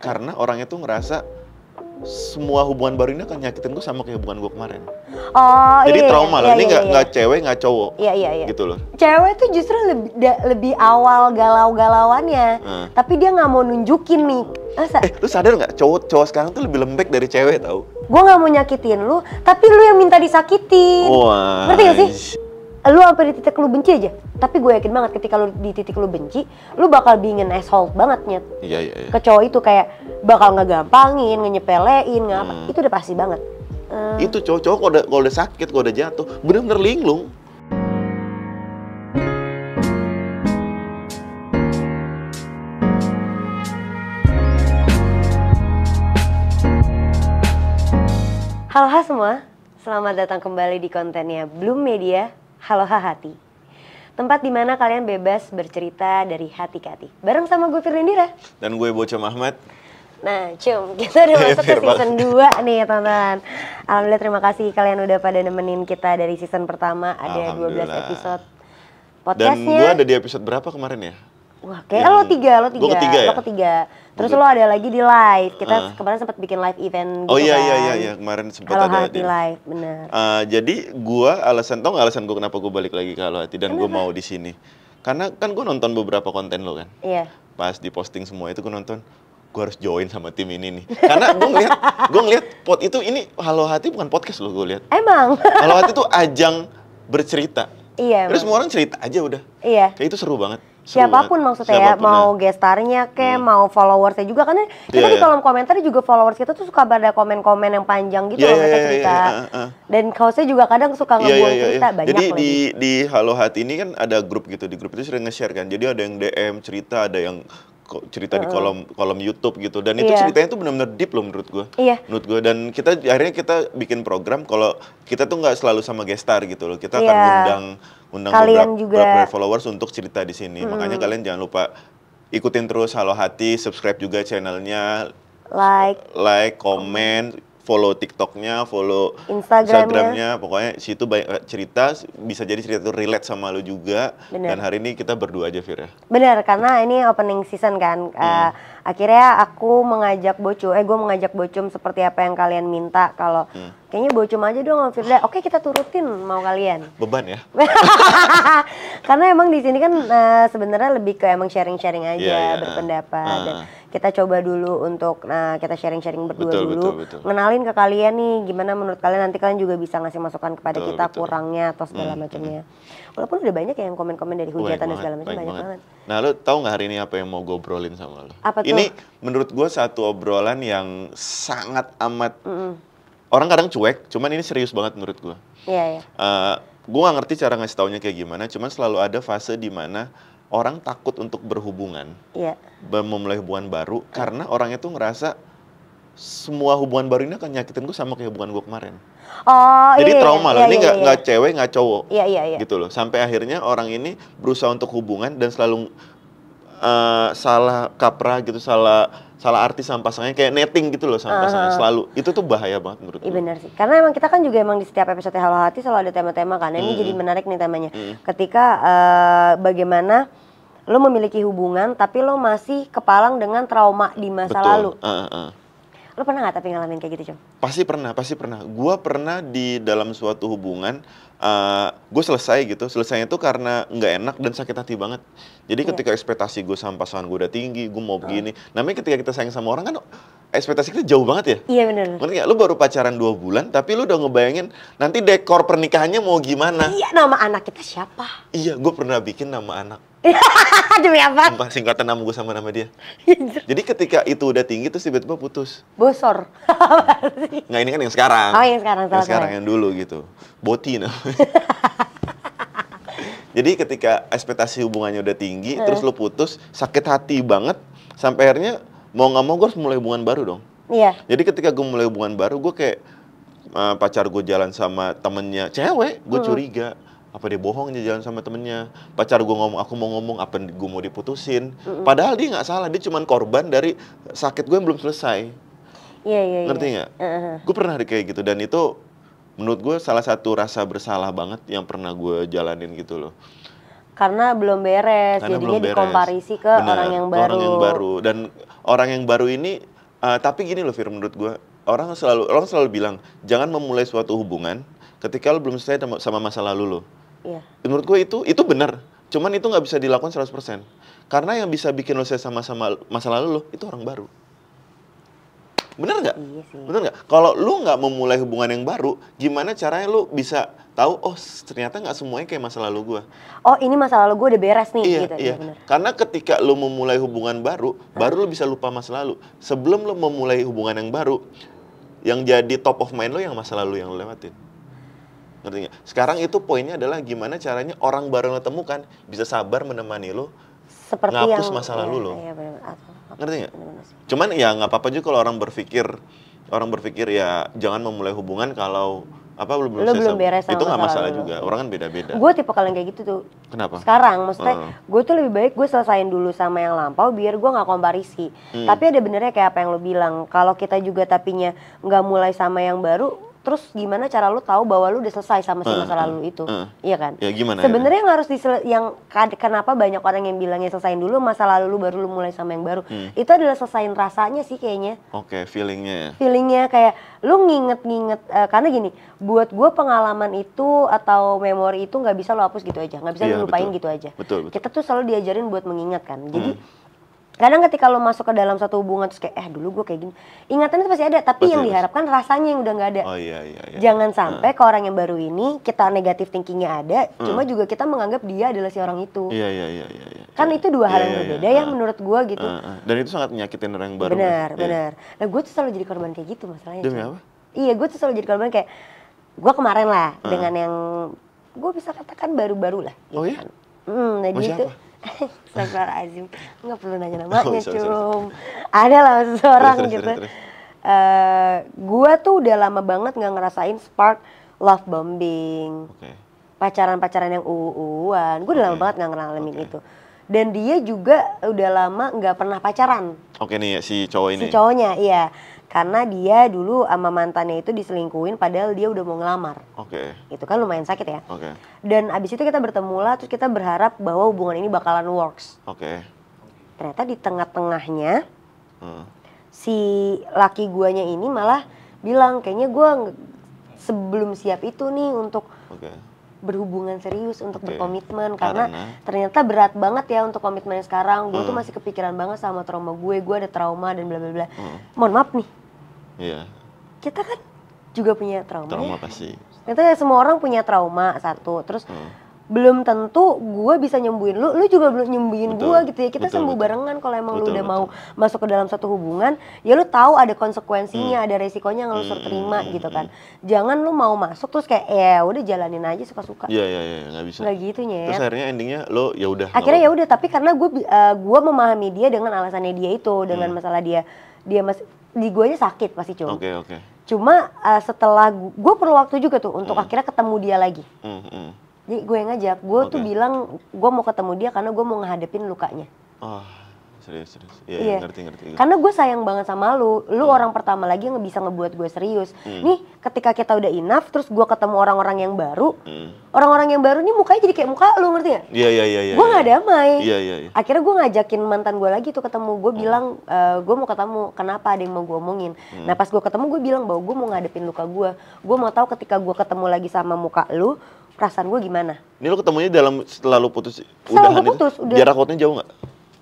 karena orang itu ngerasa semua hubungan baru ini akan nyakitin gue sama kayak hubungan gue kemarin. Oh Jadi iya, trauma iya, loh, ini iya, nggak cewek nggak cowok, iya. gitu loh. Cewek tuh justru lebih awal galau-galauannya, tapi dia nggak mau nunjukin nih. Lu sadar nggak cowok sekarang tuh lebih lembek dari cewek tau? Gue nggak mau nyakitin lu, tapi lu yang minta disakitin. Wah. Ngerti gak sih? Lu sampai di titik lu benci aja, tapi gue yakin banget ketika lu di titik lu benci, lu bakal bingin asshole banget Nyet. Iya. Ke cowok itu kayak bakal ngegampangin, ngenyepelein, itu udah pasti banget. Itu cowok kalau udah sakit, kalau udah jatuh, bener-bener linglung. Halo semua, selamat datang kembali di kontennya Bloom Media, Halo Hati. Tempat dimana kalian bebas bercerita dari hati ke hati. Bareng sama gue Firlindira. Dan gue Bocom Ahmad. Nah Cum, kita udah masuk ke season 2 nih teman-teman. Alhamdulillah, terima kasih kalian udah pada nemenin kita dari season pertama. Ada 12 episode podcastnya. Dan gue ada di episode berapa kemarin ya? Wah, kayak lo tiga. Gue ketiga ya? Lo ketiga. Terus lo ada lagi di live. Kita kemarin sempat bikin live event gitu. Oh iya, kemarin sempat ada di live, bener. Jadi gue alasan gue kenapa gue balik lagi ke Halo Hati dan gue mau di sini. Karena kan gue nonton beberapa konten lo kan. Iya. Pas di posting semua itu gue nonton, gue harus join sama tim ini nih. Karena gue ngeliat ini Halo Hati bukan podcast lo, gue lihat. Emang. Halo Hati tuh ajang bercerita. Iya. Terus semua orang cerita aja udah. Iya. Kayak itu seru banget. Siapapun maksudnya ya, mau gestarnya mau followersnya juga, karena kita di kolom komentar juga followers kita tuh suka pada komen-komen yang panjang gitu loh, mereka cerita. Dan hostnya juga kadang suka ngebuang cerita banyak. Jadi di Halo Hati ini kan ada grup gitu, di grup itu sering nge-share kan. Jadi ada yang DM cerita, ada yang cerita di kolom YouTube gitu, dan itu ceritanya tuh benar-benar deep loh menurut gue. Menurut gue, dan akhirnya kita bikin program kalau kita tuh nggak selalu sama gestar gitu loh, kita akan undang beberapa followers untuk cerita di sini. Makanya kalian jangan lupa ikutin terus Halo Hati, subscribe juga channelnya, like, komen, follow TikToknya, follow Instagramnya. Pokoknya situ banyak cerita, bisa jadi cerita itu relate sama lo juga. Bener. Dan hari ini kita berdua aja, Fir ya. Bener, karena ini opening season kan. Akhirnya gue mengajak Bocum seperti apa yang kalian minta. Kalau kayaknya Bocum aja dong, Firda. Oke, kita turutin mau kalian. Beban ya. Karena emang di sini kan sebenarnya lebih ke emang sharing-sharing aja, berpendapat. Dan kita coba dulu untuk kita sharing-sharing berdua dulu. Ngenalin ke kalian nih gimana menurut kalian, nanti kalian juga bisa ngasih masukan kepada kita kurangnya atau segala macamnya. Walaupun udah banyak yang komen-komen dari hujatan dan segala macam, banyak banget. Nah, lo tahu nggak hari ini apa yang mau gue obrolin sama lo? Apa tuh? Ini menurut gue satu obrolan yang sangat amat orang kadang cuek, cuman ini serius banget menurut gue. Iya. Gue nggak ngerti cara ngasih taunya kayak gimana, cuman selalu ada fase di mana orang takut untuk berhubungan, memulai hubungan baru, karena orang itu ngerasa semua hubungan baru ini akan nyakitin gue sama kayak hubungan gue kemarin. Jadi trauma loh, ini nggak cewek nggak cowok, gitu loh. Sampai akhirnya orang ini berusaha untuk hubungan dan selalu salah kaprah gitu, salah arti sama pasangannya, kayak netting gitu loh sama pasangannya selalu. Itu tuh bahaya banget menurut gue. Iya benar sih, karena emang kita kan juga di setiap episode Halo Hati selalu ada tema-tema kan. Ini jadi menarik nih temanya. Ketika bagaimana lo memiliki hubungan tapi lo masih kepalang dengan trauma di masa lalu. Lo pernah nggak tapi ngalamin kayak gitu, Com? Pasti pernah. Gue pernah di dalam suatu hubungan, gue selesainya tuh karena nggak enak dan sakit hati banget. Jadi ketika ekspektasi gue sama pasangan gue udah tinggi, gue mau begini. Namanya ketika kita sayang sama orang kan ekspektasi kita jauh banget ya. Iya benar. Ngerti nggak? Lu baru pacaran 2 bulan, tapi lu udah ngebayangin nanti dekor pernikahannya mau gimana. Iya, nama anak kita siapa? Iya, gue pernah bikin nama anak. Demi apa? Sumpah, singkatan nama gue sama nama dia. Jadi ketika itu udah tinggi terus tiba-tiba putus. Bosor. Nggak, ini kan yang sekarang. Oh, yang sekarang. Yang sekarang, yang dulu gitu. Boti namanya. Jadi ketika ekspektasi hubungannya udah tinggi, terus lu putus, sakit hati banget, sampai akhirnya mau nggak mau gue harus mulai hubungan baru dong. Iya. Jadi ketika gue mulai hubungan baru, gue kayak pacar gue jalan sama temennya cewek, gue curiga. Apa dia bohong dia jalan sama temennya. Pacar gue ngomong, aku mau ngomong, apa gue mau diputusin. Padahal dia nggak salah, dia cuma korban dari sakit gue yang belum selesai. Iya. Ngerti nggak? Gue pernah kayak gitu, dan itu menurut gue salah satu rasa bersalah banget yang pernah gue jalanin gitu loh. Karena belum beres, jadinya dikomparisi ke orang yang baru. Dan orang yang baru ini, tapi gini loh Fir, menurut gue, orang selalu bilang, jangan memulai suatu hubungan ketika lo belum selesai sama masa lalu lo. Iya. Menurut gue itu benar, cuman itu nggak bisa dilakukan 100%. Karena yang bisa bikin lo selesai sama masa lalu lo, itu orang baru. Bener nggak? Iya sih. Bener nggak? Kalau lu nggak memulai hubungan yang baru, gimana caranya lu bisa tahu, oh ternyata nggak semuanya kayak masa lalu gue. Oh ini masa lalu gue udah beres nih. Iya, gitu. iya. Bener. Karena ketika lu memulai hubungan baru lu bisa lupa masa lalu. Sebelum lu memulai hubungan yang baru, yang jadi top of mind lu yang masa lalu yang lu lewatin. Ngerti nggak? Sekarang itu poinnya adalah gimana caranya orang baru yang lu temukan bisa sabar menemani lu seperti ngapus masa lalu lo. Iya, ngerti nggak? Cuman ya nggak apa-apa juga kalau orang berpikir ya jangan memulai hubungan kalau belum beres sama itu nggak masalah juga. Orang kan beda-beda. Gue tipe kalian kayak gitu tuh. Kenapa? Sekarang maksudnya gue tuh lebih baik gue selesain dulu sama yang lampau biar gue nggak komparisi. Tapi ada benernya kayak apa yang lo bilang. Kalau kita juga tapinya nggak mulai sama yang baru, terus gimana cara lu tahu bahwa lu udah selesai sama si masa lalu itu? Iya kan? Ya gimana? Sebenarnya yang harus kenapa banyak orang yang bilangnya selesain dulu masa lalu lu baru lu mulai sama yang baru. Itu adalah selesain rasanya sih kayaknya. Oke, feelingnya. Feelingnya kayak lu nginget karena gini, buat gue pengalaman itu atau memori itu nggak bisa lu hapus gitu aja, nggak bisa lu lupain gitu aja. Betul. Kita tuh selalu diajarin buat mengingat kan. Jadi kadang ketika lo masuk ke dalam satu hubungan terus kayak dulu gue kayak gini, ingatannya pasti ada, tapi yang diharapkan rasanya yang udah nggak ada. Oh iya. Jangan sampai ke orang yang baru ini kita negatif thinkingnya ada, cuma juga kita menganggap dia adalah si orang itu. Iya. Kan itu dua hal yang berbeda ya menurut gue gitu. Dan itu sangat menyakitin orang yang baru. Benar. Nah gue tuh selalu jadi korban kayak gitu masalahnya. Demi apa? Iya, gue tuh selalu jadi korban kayak gue kemarin lah dengan yang gue bisa katakan baru-baru lah. Gitu. Oh iya? Nah dia tuh Astagfirullahaladzim, nggak perlu nanya namanya cum. Ada lah seseorang gitu. Gue tuh udah lama banget nggak ngerasain spark love bombing, pacaran-pacaran yang uu-uuan. Gue udah lama banget nggak ngalamin itu. Dan dia juga udah lama nggak pernah pacaran. Oke nih si cowok ini. Si cowoknya, iya. Karena dia dulu sama mantannya itu diselingkuhin padahal dia udah mau ngelamar. Itu kan lumayan sakit ya. Dan abis itu kita bertemu lah, terus kita berharap bahwa hubungan ini bakalan works. Ternyata di tengah-tengahnya si laki guanya ini malah bilang kayaknya gue sebelum siap itu nih untuk berhubungan serius, untuk berkomitmen. Karena ternyata berat banget ya untuk komitmennya sekarang. Gue tuh masih kepikiran banget sama trauma gue ada trauma dan bla bla bla. Mohon maaf nih. Iya. Kita kan juga punya trauma. Trauma ya? pasti. Ternyata semua orang punya trauma satu. Terus belum tentu gue bisa nyembuhin lu juga belum nyembuhin gue gitu ya. Kita sembuh barengan kalau emang lu udah mau masuk ke dalam satu hubungan, ya lu tahu ada konsekuensinya, ada resikonya yang lu harus terima gitu kan. Jangan lu mau masuk terus kayak udah jalanin aja suka-suka. Iya, nggak bisa. Nggak gitu ya. Terus akhirnya endingnya lo ya udah. Akhirnya ya udah, tapi karena gue memahami dia dengan alasannya dia itu, dengan masalah dia masih di guanya sakit pasti cuma. Oke. Cuma setelah gue perlu waktu juga tuh untuk akhirnya ketemu dia lagi. Jadi gue yang ngajak, gue tuh bilang gue mau ketemu dia karena gue mau ngehadapin lukanya. Oh, serius. Iya. Ngerti. Karena gue sayang banget sama lu orang pertama lagi yang bisa ngebuat gue serius. Nih ketika kita udah enough, terus gue ketemu orang-orang yang baru, orang-orang yang baru nih mukanya jadi kayak muka lu, ngerti gak? Iya. Gue gak damai. Iya. Akhirnya gue ngajakin mantan gue lagi tuh ketemu, gue bilang gue mau ketemu, kenapa ada yang mau gue omongin. Nah pas gue ketemu gue bilang bahwa gue mau ngadepin luka gue mau tahu ketika gue ketemu lagi sama muka lu, perasaan gue gimana. Ini lo ketemunya setelah lo putus? Setelah gue putus, udah. Jarak waktunya jauh gak?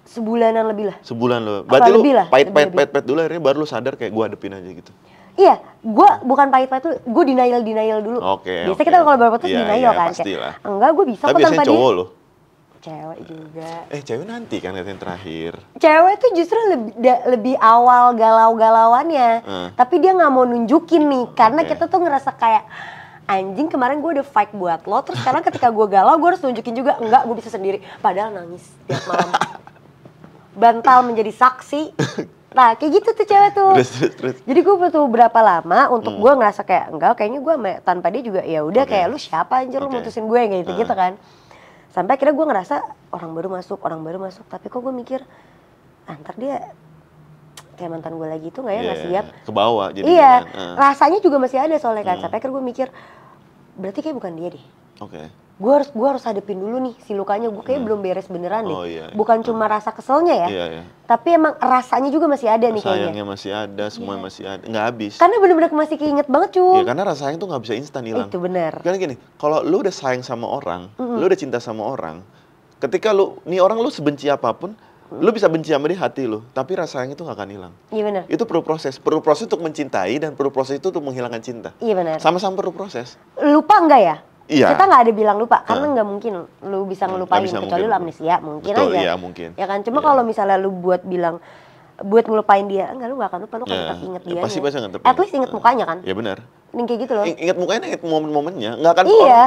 Sebulanan lebih lah. Sebulan lo. Berarti lo pahit dulu akhirnya baru lo sadar kayak gue hadepin aja gitu. Iya, gue bukan pahit-pahit tuh, gue denial dulu. Biasanya kita kalau baru putus denial kan. Pastilah. Enggak, gue bisa kok tanpa dia. Tapi biasanya cowok lo. Cewek juga. Cewek nanti kan yang terakhir. Cewek tuh justru lebih awal galau-galauannya. Tapi dia nggak mau nunjukin nih, karena kita tuh ngerasa kayak anjing kemarin gue udah fight buat lo, terus sekarang ketika gue galau gue harus nunjukin juga enggak, gue bisa sendiri. Padahal nangis tiap malam. Bantal menjadi saksi. Nah kayak gitu tuh cewek tuh. Terus. Jadi gue butuh berapa lama untuk gue ngerasa kayak enggak, kayaknya gue tanpa dia juga ya udah kayak lu siapa anjir lu mutusin gue kayak gitu kan. Sampai akhirnya gue ngerasa orang baru masuk, tapi kok gue mikir ntar dia kayak mantan gue lagi tuh nggak siap. Ke bawah jadi. Iya, rasanya juga masih ada soalnya kan. Sampai akhirnya gue mikir berarti kayak bukan dia deh. gue harus hadepin dulu nih si lukanya, gue kayak belum beres beneran deh. Bukan cuma rasa keselnya ya, tapi emang rasanya juga masih ada nih kayaknya. Sayangnya masih ada, semua masih ada, nggak habis. Karena bener-bener masih keinget banget cuy. Iya, karena rasa sayang tuh nggak bisa instan hilang. Itu bener. Karena gini, kalau lu udah sayang sama orang, lu udah cinta sama orang, ketika nih orang lu sebenci apapun, lu bisa benci sama dia hati lu, tapi rasa sayang itu nggak akan hilang. Iya benar. Itu perlu proses untuk mencintai dan perlu proses itu untuk menghilangkan cinta. Iya benar. Sama-sama perlu proses. Lupa enggak ya? Iya. Kita nggak ada bilang lupa, karena nggak mungkin lu bisa ngelupain, kecuali lu amnesia, mungkin betul, aja. Iya, mungkin. Ya kan, cuma kalau misalnya lu buat ngelupain dia, enggak, lu nggak akan lupa, lu kan tetap inget dia. Pasti akan tetap. At least inget mukanya kan? Iya benar. Ini kayak gitu loh. Ingat mukanya, ingat momen-momennya, nggak akan. Iya.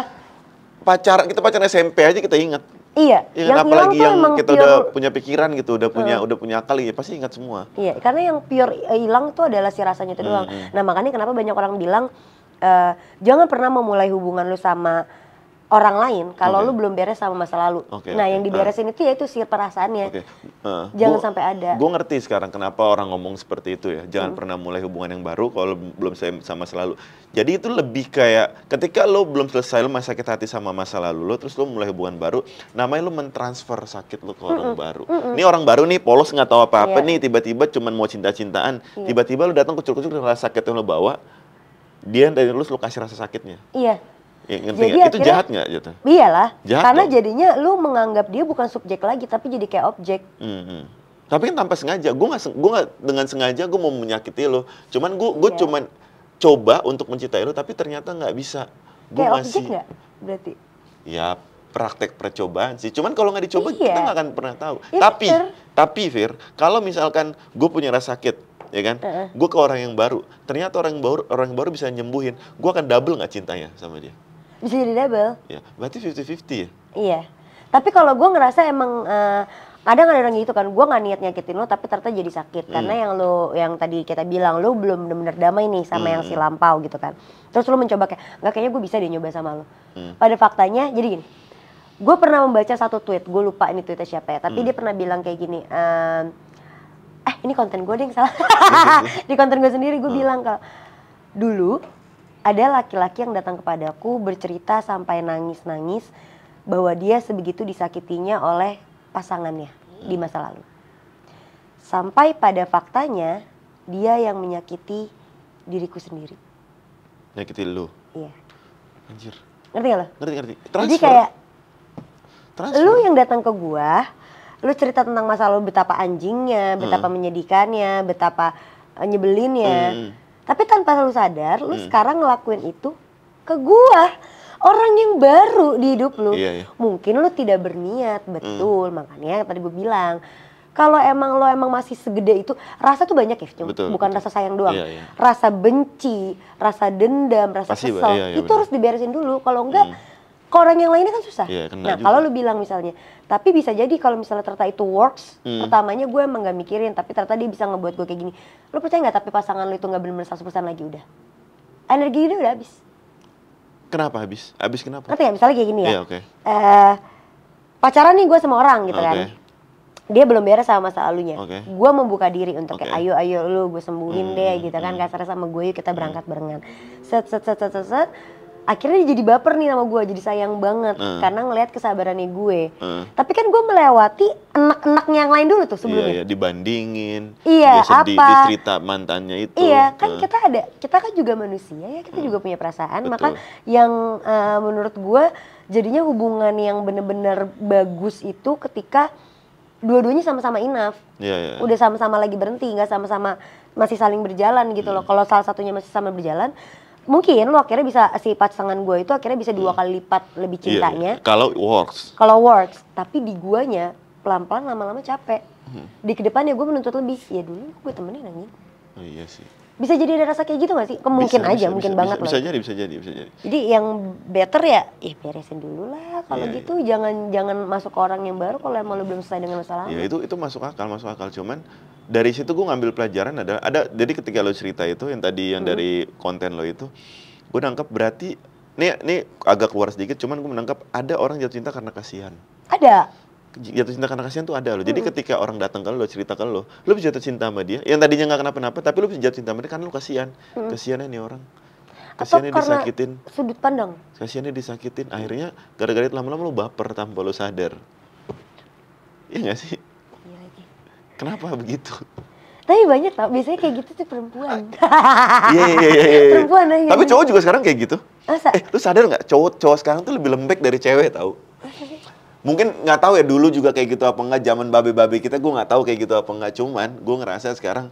Kita pacaran SMP aja kita ingat. Iya. Yang apalagi yang kita udah punya pikiran gitu, udah punya akal ya, pasti ingat semua. Iya, karena yang pure hilang tuh adalah si rasanya itu doang. Nah makanya kenapa banyak orang bilang jangan pernah memulai hubungan lu sama orang lain kalau lu belum beres sama masa lalu. Nah yang diberesin itu yaitu si perasaannya. Jangan sampai ada. Gue ngerti sekarang kenapa orang ngomong seperti itu ya. Jangan pernah mulai hubungan yang baru kalau belum sama masa lalu. Jadi itu lebih kayak ketika lo belum selesai, lo masih sakit hati sama masa lalu lo, terus lo mulai hubungan baru, namanya lo mentransfer sakit lo ke orang baru. Ini orang baru nih, polos nggak tahu apa-apa nih, tiba-tiba cuman mau cinta-cintaan, tiba-tiba lo datang kucur-kucur dengan rasa sakit yang lo bawa, dia dari lo kasih rasa sakitnya. Iya. Ya, jadi itu jahat nggak gitu? Iyalah, jahat karena dong. Jadinya lu menganggap dia bukan subjek lagi, tapi jadi kayak objek. Tapi kan tanpa sengaja, gue nggak dengan sengaja gue mau menyakiti lo. Cuman gue cuman coba untuk mencintai lo, tapi ternyata nggak bisa. Kayak objek nggak berarti? Ya praktek percobaan sih. Cuman kalau nggak dicoba kita nggak akan pernah tahu. Ya, tapi Fir, kalau misalkan gue punya rasa sakit, ya kan? Gue ke orang yang baru, ternyata orang yang baru bisa nyembuhin. Gue akan double nggak cintanya sama dia? Bisa jadi double. Ya, berarti 50-50 ya? Iya. Tapi kalau gue ngerasa emang kadang ada orang gitu kan, gue nggak niat nyakitin lo, tapi ternyata jadi sakit. Karena yang tadi kita bilang, lo belum benar-benar damai nih sama yang si lampau gitu kan. Terus lo mencoba nggak, kayaknya gue bisa deh nyoba sama lo. Pada faktanya, jadi gini, gue pernah membaca satu tweet, gue lupa ini tweetnya siapa ya, tapi dia pernah bilang kayak gini, ini konten gue deh yang salah. Di konten gue sendiri gue bilang kalau dulu ada laki-laki yang datang kepadaku bercerita sampai nangis-nangis bahwa dia sebegitu disakitinya oleh pasangannya di masa lalu. Sampai pada faktanya dia yang menyakiti diriku sendiri. Nyakiti lu? Iya. Anjir. Ngerti gak lo? Ngerti. Jadi kayak lu yang datang ke gua, lu cerita tentang masa lalu betapa anjingnya, betapa menyedihkannya, betapa nyebelinnya. Tapi tanpa lu sadar, lu sekarang ngelakuin itu ke gua. Orang yang baru di hidup lu. Iya. Mungkin lu tidak berniat, betul. Makanya tadi gue bilang, kalau emang lo masih segede itu, rasa tuh banyak ya, bukan rasa sayang doang. Iya. Rasa benci, rasa dendam, rasa kesel, itu harus diberesin dulu. Kalau enggak, ke orang yang lainnya kan susah. Nah, kalau lu bilang misalnya, tapi bisa jadi kalau misalnya ternyata itu works, pertamanya gue emang gak mikirin, tapi ternyata dia bisa ngebuat gue kayak gini. Lu percaya gak tapi pasangan lu itu gak bener-bener 100% lagi udah? Energi dia udah habis. Kenapa habis? Habis kenapa? Ngerti gak? Misalnya kayak gini ya, pacaran nih gue sama orang gitu kan. Dia belum beres sama masa lalunya. Gue membuka diri untuk kayak ayo lu gue sembuhin deh gitu kan. Kasarnya sama gue yuk kita berangkat barengan. Set. Akhirnya dia jadi baper nih sama gue, jadi sayang banget karena ngelihat kesabarannya gue. Tapi kan gue melewati enak-enaknya yang lain dulu tuh sebelumnya. Iya, dibandingin. Iya, dia apa? Dicerita mantannya itu. Iya, kan kita kan juga manusia ya, kita juga punya perasaan. Betul. Maka yang menurut gue jadinya hubungan yang bener-bener bagus itu ketika dua-duanya sama-sama enough. Iya. Udah sama-sama lagi berhenti, nggak sama-sama masih saling berjalan gitu loh. Kalau salah satunya masih sama berjalan, mungkin lo akhirnya bisa, si pasangan gue itu akhirnya bisa 2 kali lipat lebih cintanya. Kalau works. Tapi di guanya pelan-pelan lama-lama capek. Di kedepannya gue menuntut lebih. Ya dulu gue temenin anjing. Oh iya sih. Bisa jadi ada rasa kayak gitu gak sih? Mungkin mungkin banget loh. Bisa jadi. Jadi yang better ya beresin dulu lah. Kalau gitu jangan masuk ke orang yang baru kalau emang lo belum selesai dengan masalah. Ya itu masuk akal. Cuman dari situ gue ngambil pelajaran ada jadi ketika lo cerita itu yang tadi yang dari konten lo itu, gue nangkep berarti ini agak keluar sedikit, cuman gue menangkap ada orang jatuh cinta karena kasihan. Ada. Jatuh cinta karena kasihan tuh ada loh. Jadi ketika orang datang ke lo cerita ke lo bisa jatuh cinta sama dia. Yang tadinya nggak kenapa-napa, tapi lo bisa jatuh cinta sama dia karena lo kasihan. Kasihannya nih orang. Kasiannya atau karena disakitin. sudut pandang. Kasiannya disakitin, akhirnya gara-gara itu lama-lama lu baper tanpa lu sadar. Iya nggak sih? Iya lagi. Kenapa begitu? Tapi banyak tau, biasanya kayak gitu tuh perempuan. Iya. Perempuan aja. Tapi cowok juga sekarang kayak gitu. Masa? Lu sadar nggak? Cowok sekarang tuh lebih lembek dari cewek tau. Mungkin nggak tahu ya dulu juga kayak gitu apa enggak, zaman babe-babe kita gue nggak tahu kayak gitu apa enggak, cuman gue ngerasa sekarang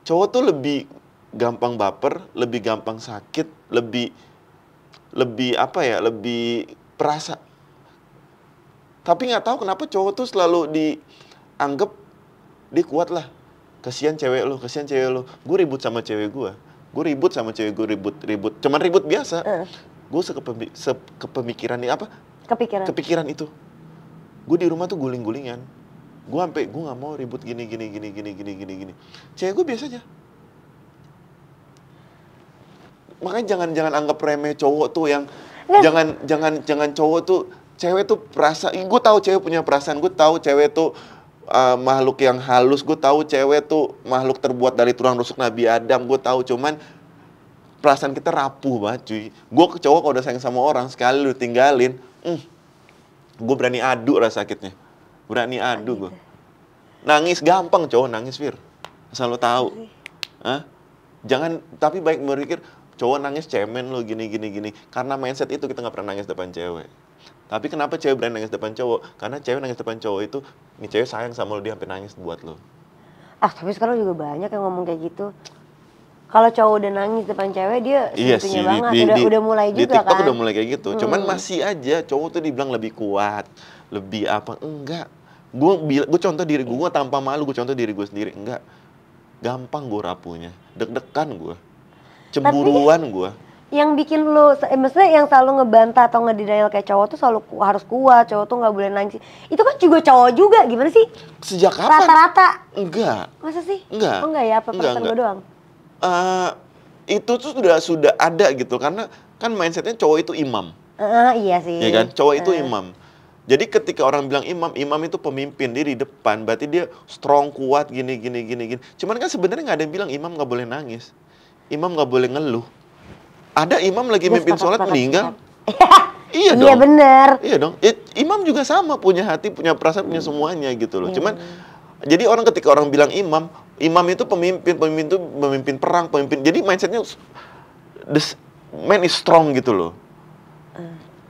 cowok tuh lebih gampang baper, lebih gampang sakit, lebih apa ya, lebih perasa. Tapi nggak tahu kenapa cowok tuh selalu dianggap dia kuat lah. Kasihan cewek lo. Gue ribut sama cewek gue sama cewek gue ribut, cuman ribut biasa. Gue sekepemikiran ini apa? Kepikiran itu. Gue di rumah tuh guling-gulingan. Gue nggak mau ribut gini. Cewek gue biasa aja. Makanya jangan anggap remeh cowok tuh yang jangan cowok tuh, cewek tuh gue tahu cewek punya perasaan, gue tahu cewek tuh makhluk yang halus, gue tahu cewek tuh makhluk terbuat dari tulang rusuk Nabi Adam, gue tahu, cuman perasaan kita rapuh banget cuy. Gue ke cowok kalau udah sayang sama orang, sekali lu tinggalin, gue berani adu rasa sakitnya. Berani adu gue. Nangis gampang cowok, nangis Fir. Asal lo tahu. Jangan, tapi baik berpikir, cowok nangis cemen lo gini. Karena mindset itu kita nggak pernah nangis depan cewek. Tapi kenapa cewek berani nangis depan cowok? Karena cewek nangis depan cowok itu, nih cewek sayang sama lo, dia sampai nangis buat lo. Tapi sekarang juga banyak yang ngomong kayak gitu. Kalau cowok udah nangis depan cewek, dia segitunya banget. Udah mulai juga kan. Di TikTok udah mulai kayak gitu. Cuman masih aja cowok tuh dibilang lebih kuat, lebih apa? Enggak. Gue contoh diri gue tanpa malu, gue contoh diri gue sendiri. Enggak. Gampang gue rapuhnya. Deg-degan gue. Cemburuan gue. Yang bikin lo, maksudnya yang selalu ngebantah atau ngedenial kayak cowok tuh selalu harus kuat, cowok tuh nggak boleh nangis. Itu kan juga cowok juga, gimana sih? Sejak kapan? Rata-rata. Enggak. Masa sih? Enggak. Oh enggak ya, apa perasaan gue doang? Itu tuh sudah ada gitu, karena kan mindsetnya cowok itu imam. Iya sih. Ya kan, cowok itu imam. Jadi ketika orang bilang imam itu pemimpin, dia di depan, berarti dia strong, kuat, gini. Cuman kan sebenarnya nggak ada yang bilang imam nggak boleh nangis, imam nggak boleh ngeluh. Ada imam lagi mimpin sholat meninggal. Iya dong. Iya bener. Iya dong. Imam juga sama, punya hati, punya perasaan, punya semuanya gitu loh. Cuman jadi ketika orang bilang imam itu pemimpin itu pemimpin perang, jadi mindsetnya the man is strong gitu loh.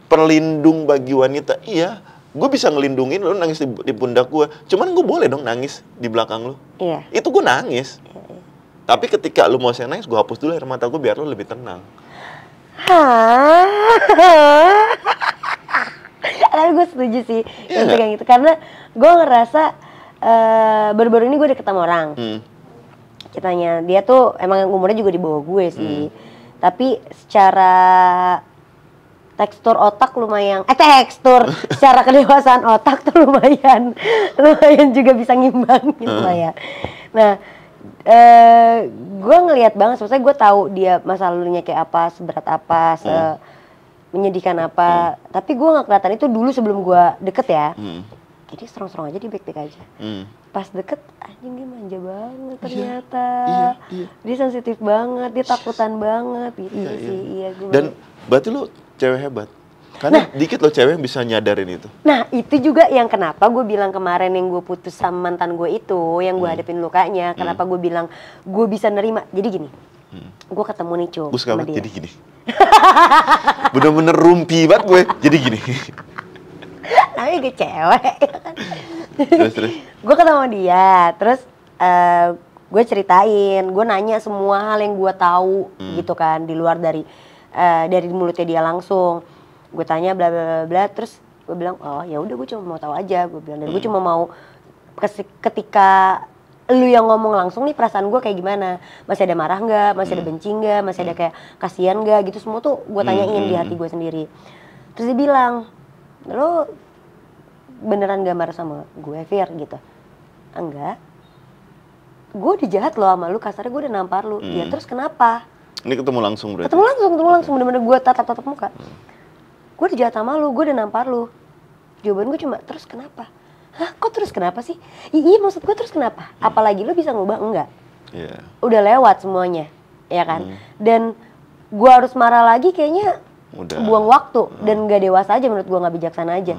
Pelindung bagi wanita. Iya, gue bisa ngelindungin lo nangis di pundak gue. Cuman gue boleh dong nangis di belakang lo. Iya. Itu gue nangis. Tapi ketika lo mau saya nangis, gue hapus dulu air mata gue biar lo lebih tenang. Tapi gue setuju sih kayak gitu, karena gue ngerasa baru-baru ini gue deket sama orang. Ceritanya dia tuh emang umurnya juga di bawah gue sih, tapi secara tekstur otak lumayan, secara kedewasaan otak tuh lumayan juga bisa ngimbangin lah ya. Nah, gue ngelihat banget, maksudnya gue tahu dia masa lalunya kayak apa, seberat apa, menyedihkan apa. Tapi gue nggak kelihatan itu dulu sebelum gue deket ya. Jadi serong-serong aja, dia baik-baik aja. Pas deket, anjing dia manja banget ternyata. Iya. Dia sensitif banget, dia takutan banget. Iya. Dan berarti lu cewek hebat. Karena dikit loh cewek yang bisa nyadarin itu. Nah itu juga yang kenapa gue bilang kemarin yang gue putus sama mantan gue itu, yang gue hadapin lukanya, kenapa gue bilang gue bisa nerima. Jadi gini, gue ketemu nih Cum sama dia. Jadi gini. Bener-bener rumpi banget gue, jadi gini. Namanya gue cewek. Terus. Gue ketemu dia, terus gue ceritain, gue nanya semua hal yang gue tahu gitu kan, di luar dari mulutnya dia langsung. Gue tanya bla bla bla, terus gue bilang oh ya udah gue cuma mau tahu aja, gue bilang, dan gue cuma mau ketika lu yang ngomong langsung nih perasaan gue kayak gimana, masih ada marah nggak, masih ada benci nggak, masih ada kayak kasihan nggak gitu, semua tuh gue tanyain di hati gue sendiri. Terus dia bilang, lo beneran gak marah sama gue Fir gitu? Enggak, gue udah jahat lo sama lu, kasarnya gue udah nampar lu. Ya terus kenapa? Ini ketemu langsung berarti? Ketemu langsung, bener-bener gue tatap muka. Gue udah jahat sama lu, gue udah nampar lu. Jawaban gue cuma, terus kenapa? Hah, kok terus kenapa sih? Iya maksud gue terus kenapa? Apalagi lu bisa ngubah? Enggak. Udah lewat semuanya, ya kan? Dan gue harus marah lagi kayaknya buang waktu dan gak dewasa aja menurut gue, gak bijaksana aja.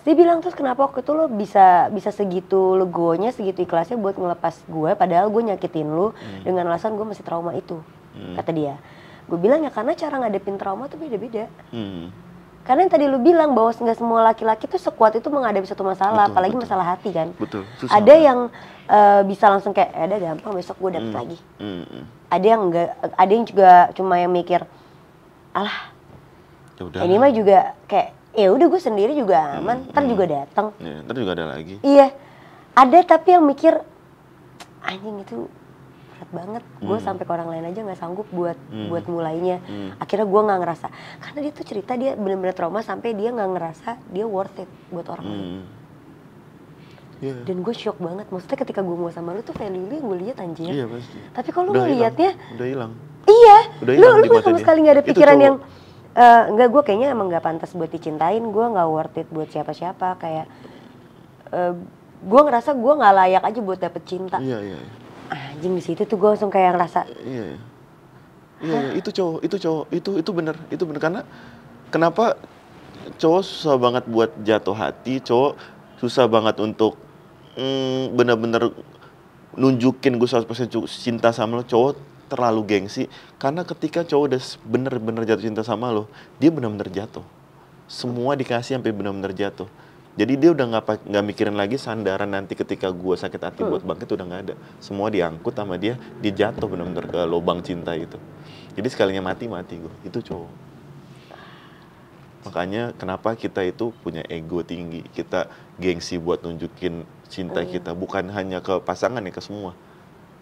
Dia bilang, terus kenapa waktu itu lo bisa segitu legonya, segitu ikhlasnya buat ngelepas gue, padahal gue nyakitin lo dengan alasan gue masih trauma itu, kata dia. Gue bilang ya karena cara ngadepin trauma tuh beda-beda. Karena yang tadi lu bilang bahwa nggak semua laki-laki tuh sekuat itu menghadapi satu masalah, apalagi masalah hati kan. Ada yang bisa langsung kayak, ada gampang besok gue dapet lagi. Ada yang enggak, ada yang juga cuma yang mikir, alah, ini mah juga kayak, ya udah gue sendiri juga aman, ntar juga datang. Ya, ntar juga ada lagi. Iya, ada tapi yang mikir, anjing itu berat banget, gue sampai ke orang lain aja nggak sanggup buat mulainya. Akhirnya gue nggak ngerasa, karena dia tuh cerita dia benar-benar trauma sampai dia nggak ngerasa dia worth it buat orang lain. Dan gue shock banget, maksudnya ketika gue mau sama lu tuh value lu yang gue lihat anjir. Iya pasti. Tapi kalau lu liatnya, udah hilang. Iya, lu sama sekali nggak ada pikiran yang enggak, gue kayaknya emang nggak pantas buat dicintain, gue nggak worth it buat siapa-siapa, kayak gue ngerasa gue nggak layak aja buat dapet cinta. Iya. Anjing, di situ tuh gue langsung kayak ngerasa. Iya, itu cowok, itu bener karena kenapa cowok susah banget buat jatuh hati, cowok susah banget untuk bener-bener nunjukin gue 100% cinta sama lo, cowok terlalu gengsi. Karena ketika cowok udah bener-bener jatuh cinta sama lo, dia bener-bener jatuh. Semua dikasih sampai bener-bener jatuh. Jadi dia udah nggak mikirin lagi sandaran nanti ketika gue sakit hati buat bangkit, udah nggak ada. Semua diangkut sama dia jatuh bener-bener ke lubang cinta itu. Jadi sekalinya mati gue, itu cowok. Makanya kenapa kita itu punya ego tinggi, kita gengsi buat nunjukin cinta kita, bukan hanya ke pasangan ya, ke semua.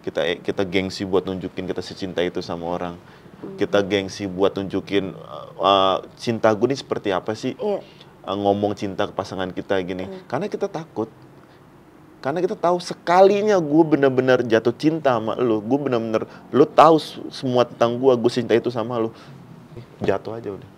Kita gengsi buat nunjukin kita secinta itu sama orang. Kita gengsi buat nunjukin cinta gue ini seperti apa sih. Ngomong cinta ke pasangan kita gini, karena kita takut, karena kita tahu sekalinya gue benar-benar jatuh cinta sama lo, gue benar-benar lo tahu semua tentang gue cinta itu sama lo, jatuh aja udah,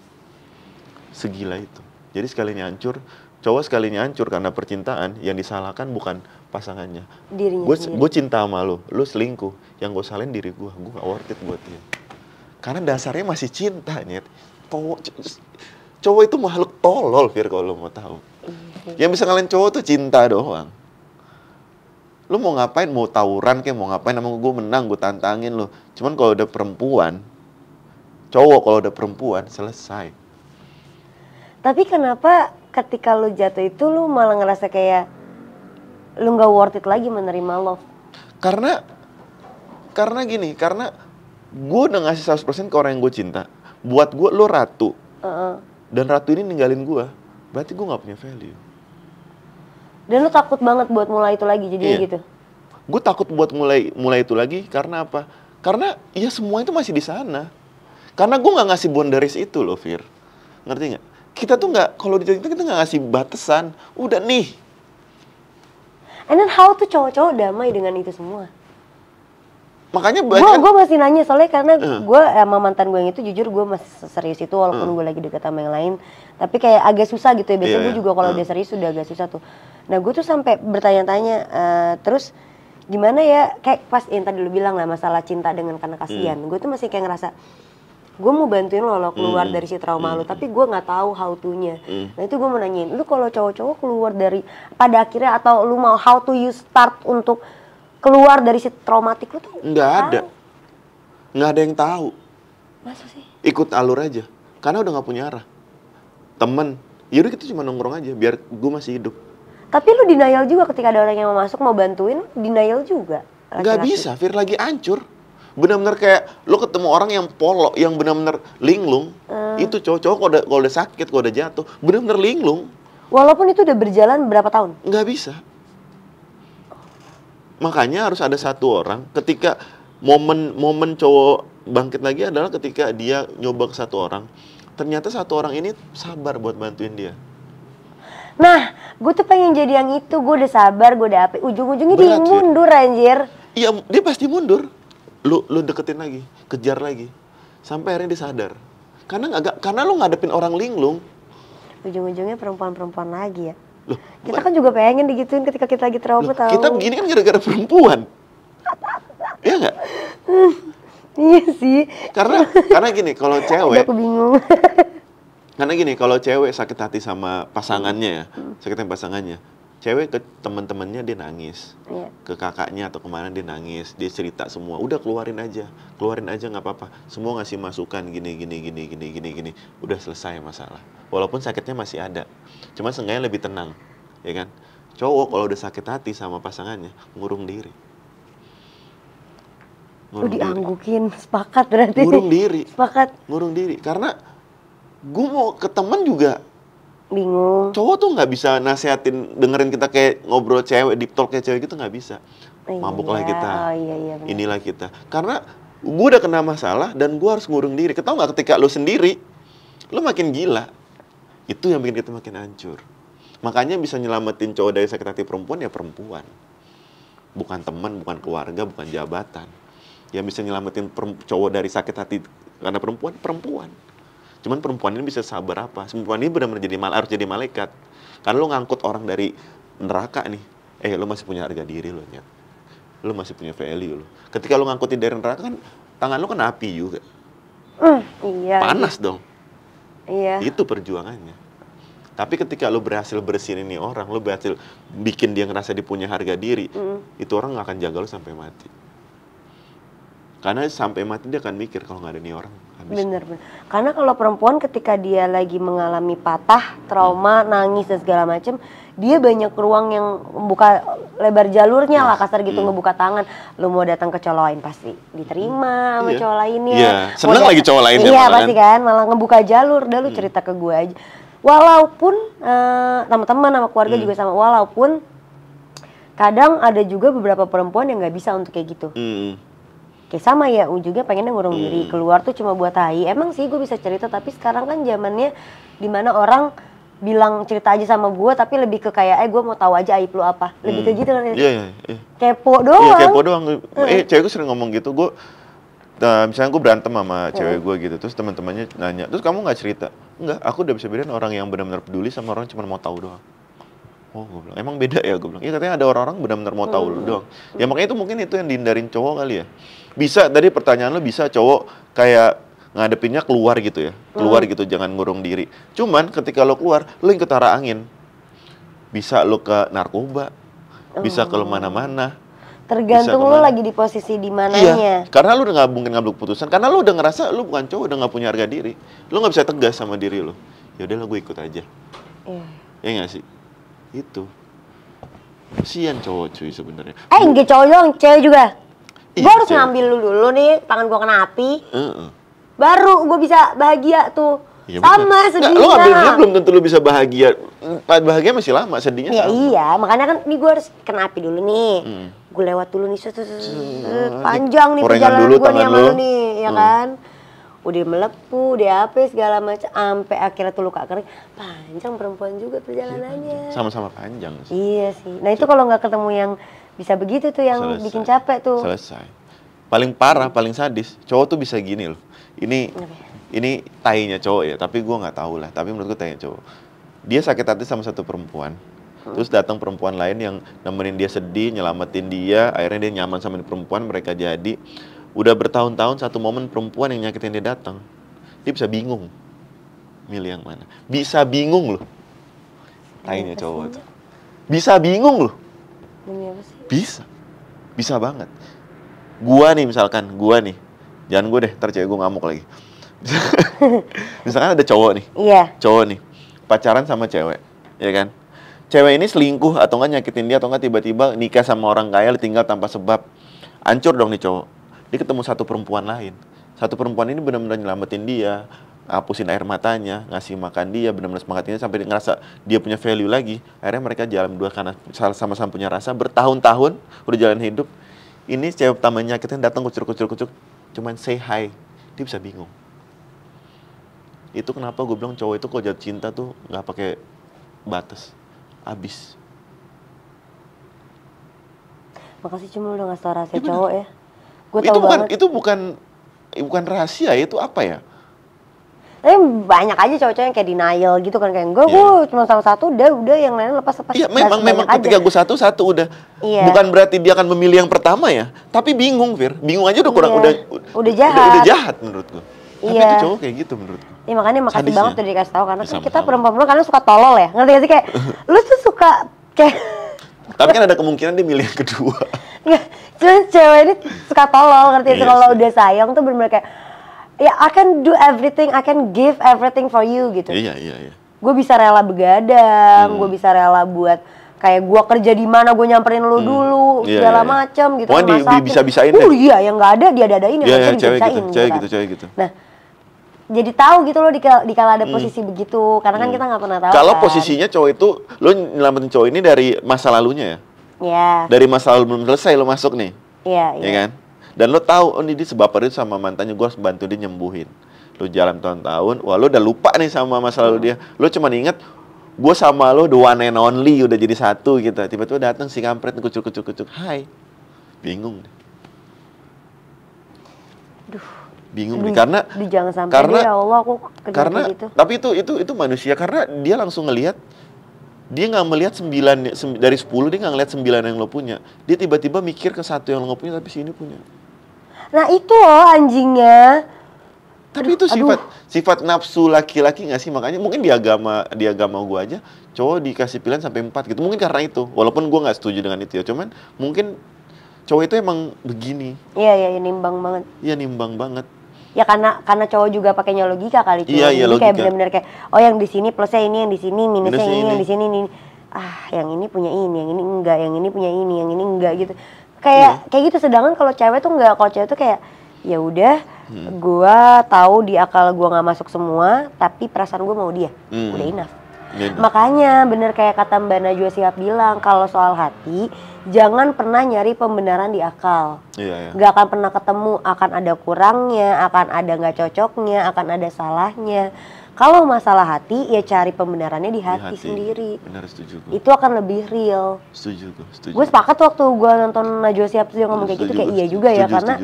segila itu. Jadi sekalinya hancur, cowok sekalinya hancur karena percintaan, yang disalahkan bukan pasangannya, gue cinta sama lo selingkuh, yang gue salahin diri gue gak worth it buat dia, karena dasarnya masih cinta nih. Cowok itu makhluk tolol, Fir, kalau lo mau tahu. Yang bisa ngalahin cowok tuh cinta doang. Lo mau ngapain, mau tawuran kayak mau ngapain, sama gue menang, gue tantangin lo. Cuman kalau udah perempuan, cowok kalau udah perempuan, selesai. Tapi kenapa ketika lo jatuh itu lo malah ngerasa kayak lo gak worth it lagi menerima love? Karena gini, karena gue udah ngasih 100% ke orang yang gue cinta. Buat gue lo ratu. Dan ratu ini ninggalin gue, berarti gue gak punya value. Dan lu takut banget buat mulai itu lagi, jadinya gitu? Gue takut buat mulai itu lagi, karena apa? Karena ya semua itu masih di sana. Karena gue gak ngasih boundaries itu loh, Fir. Ngerti gak? Kita tuh gak, kalau di kita gak ngasih batasan. Udah nih. And then how tuh cowok-cowok damai dengan itu semua? Makanya banyak. Gue masih nanya soalnya karena gue sama mantan gue yang itu jujur gue masih serius itu walaupun gue lagi deket sama yang lain, tapi kayak agak susah gitu ya. Biasanya gue juga kalau udah serius udah agak susah tuh. Nah gue tuh sampai bertanya-tanya terus gimana ya, kayak pas yang tadi lu bilang lah masalah cinta dengan karena kasihan. Gue tuh masih kayak ngerasa gue mau bantuin lo keluar dari si trauma lo, tapi gue nggak tahu how to-nya. Nah itu gue mau nanyain, lu kalau cowok-cowok keluar dari pada akhirnya, atau lu mau how to you start untuk keluar dari si traumatik lu tuh? Nggak ada yang tahu. Masa sih? Ikut alur aja, karena udah nggak punya arah. Temen, yaudah kita cuma nongkrong aja biar gue masih hidup. Tapi lu denial juga ketika ada orang yang mau masuk mau bantuin, denial juga. Nggak bisa, Fir, lagi hancur. Bener-bener kayak lu ketemu orang yang polok, yang bener-bener linglung. Itu cowok-cowok kalau udah sakit, kalau udah jatuh, bener-bener linglung. Walaupun itu udah berjalan berapa tahun? Nggak bisa. Makanya harus ada satu orang, ketika momen cowok bangkit lagi adalah ketika dia nyoba ke satu orang. Ternyata satu orang ini sabar buat bantuin dia. Nah, gue tuh pengen jadi yang itu. Gue udah sabar, gue udah apa, ujung-ujungnya dia mundur anjir. Iya, dia pasti mundur. Lu deketin lagi, kejar lagi. Sampai akhirnya dia sadar. Karena lu ngadepin orang linglung. Ujung-ujungnya perempuan-perempuan lagi ya. Loh, kita kan juga pengen digituin ketika kita lagi trauma, tahu. Kita begini kan gara-gara perempuan. Iya nggak? Iya sih. Karena gini, kalau cewek. Aku bingung. Karena gini, kalau cewek sakit hati sama pasangannya ya, sakit hati pasangannya, cewek ke teman-temannya dia nangis, ke kakaknya atau kemana dia nangis, dia cerita semua, udah keluarin aja nggak apa-apa, semua ngasih masukan gini, udah selesai masalah. Walaupun sakitnya masih ada, cuma seenggaknya lebih tenang, ya kan? Cowok kalau udah sakit hati sama pasangannya, ngurung diri. Dianggukin, sepakat berarti. Ngurung diri. Sepakat. Ngurung diri, karena gue mau ke temen juga bingung. Cowok tuh nggak bisa nasehatin, dengerin kita kayak ngobrol cewek, deep talk kayak cewek gitu, nggak bisa. Mabuklah kita, inilah kita. Karena gue udah kena masalah dan gue harus ngurung diri. Ketau nggak, ketika lo sendiri, lo makin gila. Itu yang bikin kita makin hancur. Makanya bisa nyelamatin cowok dari sakit hati perempuan ya perempuan. Bukan teman, bukan keluarga, bukan jabatan. Yang bisa nyelamatin cowok dari sakit hati karena perempuan. Cuman perempuan ini bisa sabar apa? Perempuan ini benar-benar harus jadi malaikat. Karena lo ngangkut orang dari neraka nih. Lo masih punya harga diri lo, ya. Lo masih punya value lo. Ketika lo ngangkutin dari neraka kan, tangan lo kena api juga. Iya. Panas dong. Iya. Itu perjuangannya. Tapi ketika lo berhasil bersihin ini orang, lo berhasil bikin dia ngerasa dia punya harga diri, itu orang nggak akan jaga lo sampai mati. Karena sampai mati dia akan mikir kalau nggak ada nih orang. Bener. Karena kalau perempuan ketika dia lagi mengalami patah, trauma, nangis dan segala macam, dia banyak ruang yang membuka lebar jalurnya lah, kasar gitu, ngebuka tangan. Lu mau datang ke cowok lain pasti diterima sama cowok lainnya. Iya, seneng lagi cowok lainnya. Iya pasti kan, malah ngebuka jalur. Udah lu cerita ke gue aja. Walaupun teman-teman sama keluarga juga sama, walaupun kadang ada juga beberapa perempuan yang nggak bisa untuk kayak gitu. Kayak sama ya, juga pengennya ngurung diri, keluar tuh cuma buat tai. Emang sih gue bisa cerita, tapi sekarang kan zamannya dimana orang bilang cerita aja sama gue, tapi lebih ke kayak gue mau tahu aja aib lu apa, lebih ke gitu kan. Iya. Kepo doang. Iya, kepo doang. Cewek gue sering ngomong gitu. Misalnya gue berantem sama cewek gue gitu, terus teman-temannya nanya, terus kamu nggak cerita? Enggak, aku udah bisa bedain orang yang benar-benar peduli sama orang cuma mau tahu doang. Oh, gue bilang, emang beda ya? Gue bilang, iya katanya ada orang-orang benar-benar mau tahu doang. Ya makanya itu mungkin itu yang dihindarin cowok kali ya. Bisa, tadi pertanyaan lo bisa cowok kayak ngadepinnya keluar gitu ya. Keluar gitu, jangan ngurung diri. Cuman ketika lo keluar, lo yang ketara angin. Bisa lo ke narkoba, bisa ke mana-mana. Tergantung lo lagi di posisi di mananya. Iya, karena lo udah nggak mungkin ngambil keputusan. Karena lo udah ngerasa lo bukan cowok, udah nggak punya harga diri. Lo nggak bisa tegas sama diri lo. Yaudah lah, gue ikut aja. Ya nggak sih? Itu. Kasian cowok cuy sebenarnya. Enggak cowok doang, cewek juga. Gue harus ngambil lu dulu nih, tangan gue kena api. Baru gue bisa bahagia tuh. Ya, sama sedihnya. Lo ngambil dulu belum tentu lo bisa bahagia. Bahagia masih lama, sedihnya ya, sama. Iya, makanya kan nih gue harus kena api dulu nih. Gue lewat dulu nih, panjang nih perjalanan gue nih sama lu nih, ya kan. Udah melepuh, udah apa segala macam, sampai akhirnya tuh luka kering. Panjang perempuan juga perjalanannya. Sama-sama panjang sih. Iya sih. Nah itu kalau nggak ketemu yang bisa begitu tuh, yang bikin capek tuh. Selesai. Paling parah, paling sadis, cowok tuh bisa gini loh. Ini tainya cowok ya, tapi gue nggak tahu lah. Tapi menurut gue tainya cowok. Dia sakit hati sama satu perempuan, terus datang perempuan lain yang nemenin dia sedih, nyelamatin dia. Akhirnya dia nyaman sama perempuan, mereka jadi. Udah bertahun-tahun satu momen perempuan yang nyakitin dia datang, dia bisa bingung milih yang mana. Bisa bingung loh. Tainya cowok tuh. Bisa bingung loh. Bisa banget. Gua nih misalkan, jangan gue deh, ntar cewek gue ngamuk lagi. Misalkan ada cowok nih, cowok nih pacaran sama cewek, ya kan? Cewek ini selingkuh atau nggak nyakitin dia, atau nggak tiba-tiba nikah sama orang kaya, ditinggal tanpa sebab, hancur dong nih cowok. Dia ketemu satu perempuan lain. Satu perempuan ini benar-benar nyelamatin dia, hapusin air matanya, ngasih makan dia, benar-benar semangatin dia sampai dia ngerasa dia punya value lagi. Akhirnya mereka jalan berdua karena sama-sama punya rasa, bertahun-tahun udah jalan hidup. Ini cewek pertamanya nyakitin datang kucuk, cuman say hi, dia bisa bingung. Itu kenapa gue bilang cowok itu kalau jatuh cinta tuh nggak pakai batas, habis. Makasih cuma udah ngasih tau rahasia cowok ya. Itu bukan rahasia, itu apa ya? Tapi banyak aja cowok-cowok yang kayak denial gitu kan, kayak gue cuma sama satu, udah yang lain lepas. Iya, memang ketika gue satu udah. Bukan berarti dia akan memilih yang pertama ya, tapi bingung, Fir. Bingung aja udah kurang, Udah jahat. Udah jahat menurut gue. Tapi itu cowok kayak gitu menurut gue. Iya makanya makasih banget udah dikasih tahu karena kan kita perempuan kadang suka tolol ya. Ngerti gak sih kayak lu tuh suka kayak tapi kan ada kemungkinan dia milih yang kedua. Nggak, cuman cewek ini suka tolol, ngerti gak sih? Kalau udah sayang tuh bener-bener kayak ya I can do everything, I can give everything for you gitu. Iya. Gue bisa rela begadang, gue bisa rela buat kayak gue kerja di mana gue nyamperin lu dulu segala macam gitu. Wah bisa-bisain deh. Iya yang nggak ada dia dadain yang ada cewek gitu. Nah jadi tahu gitu loh dikala ada posisi begitu karena kan kita nggak pernah tahu. Kalau posisinya cowok itu lo nyelamatin cowok ini dari masa lalunya ya. Iya. Dari masa lalu belum selesai lo masuk nih. Iya. Ya kan? Dan lo tahu, oh ini dia sebaper itu sama mantannya, gue harus bantu dia nyembuhin. Lo jalan tahun-tahun, wah lo udah lupa nih sama masa lalu dia. Lo cuma inget, gue sama lo the one and only, udah jadi satu gitu. Tiba-tiba datang si kampret, kucuk, hai. Bingung deh. Bingung deh, karena jangan sampai ya Allah aku karena gitu. Tapi itu manusia, karena dia langsung ngelihat. Dia nggak melihat 9 dari 10, dia nggak ngelihat 9 yang lo punya. Dia tiba-tiba mikir ke 1 yang lo punya tapi si ini punya. Nah itu loh anjingnya. Tapi itu sifat nafsu laki-laki nggak sih? Makanya mungkin di agama gue aja cowok dikasih pilihan sampai 4 gitu. Mungkin karena itu. Walaupun gue nggak setuju dengan itu ya. Cuman mungkin cowok itu emang begini. Iya nimbang banget. Iya nimbang banget. Ya karena cowok juga pakainya logika kali cuy. Iya, logika. Kayak benar-benar kayak oh yang di sini plusnya ini, yang di sini minusnya ini, yang di sini ini. Ah, yang ini punya ini, yang ini enggak, yang ini punya ini, yang ini enggak gitu. Kayak gitu. Sedangkan kalau cewek tuh enggak, kalau cewek tuh kayak ya udah gua tahu di akal gua nggak masuk semua, tapi perasaan gua mau dia. Udah enough. Makanya bener kayak kata Mbak Najwa Shihab bilang, kalau soal hati jangan pernah nyari pembenaran di akal. Gak akan pernah ketemu, akan ada kurangnya, akan ada gak cocoknya, akan ada salahnya. Kalau masalah hati ya cari pembenarannya di hati sendiri. Benar, setuju gue. Itu akan lebih real. Setuju. Gue sepakat waktu gue nonton Najwa Shihab dia ngomong kayak gitu, kayak iya juga ya, karena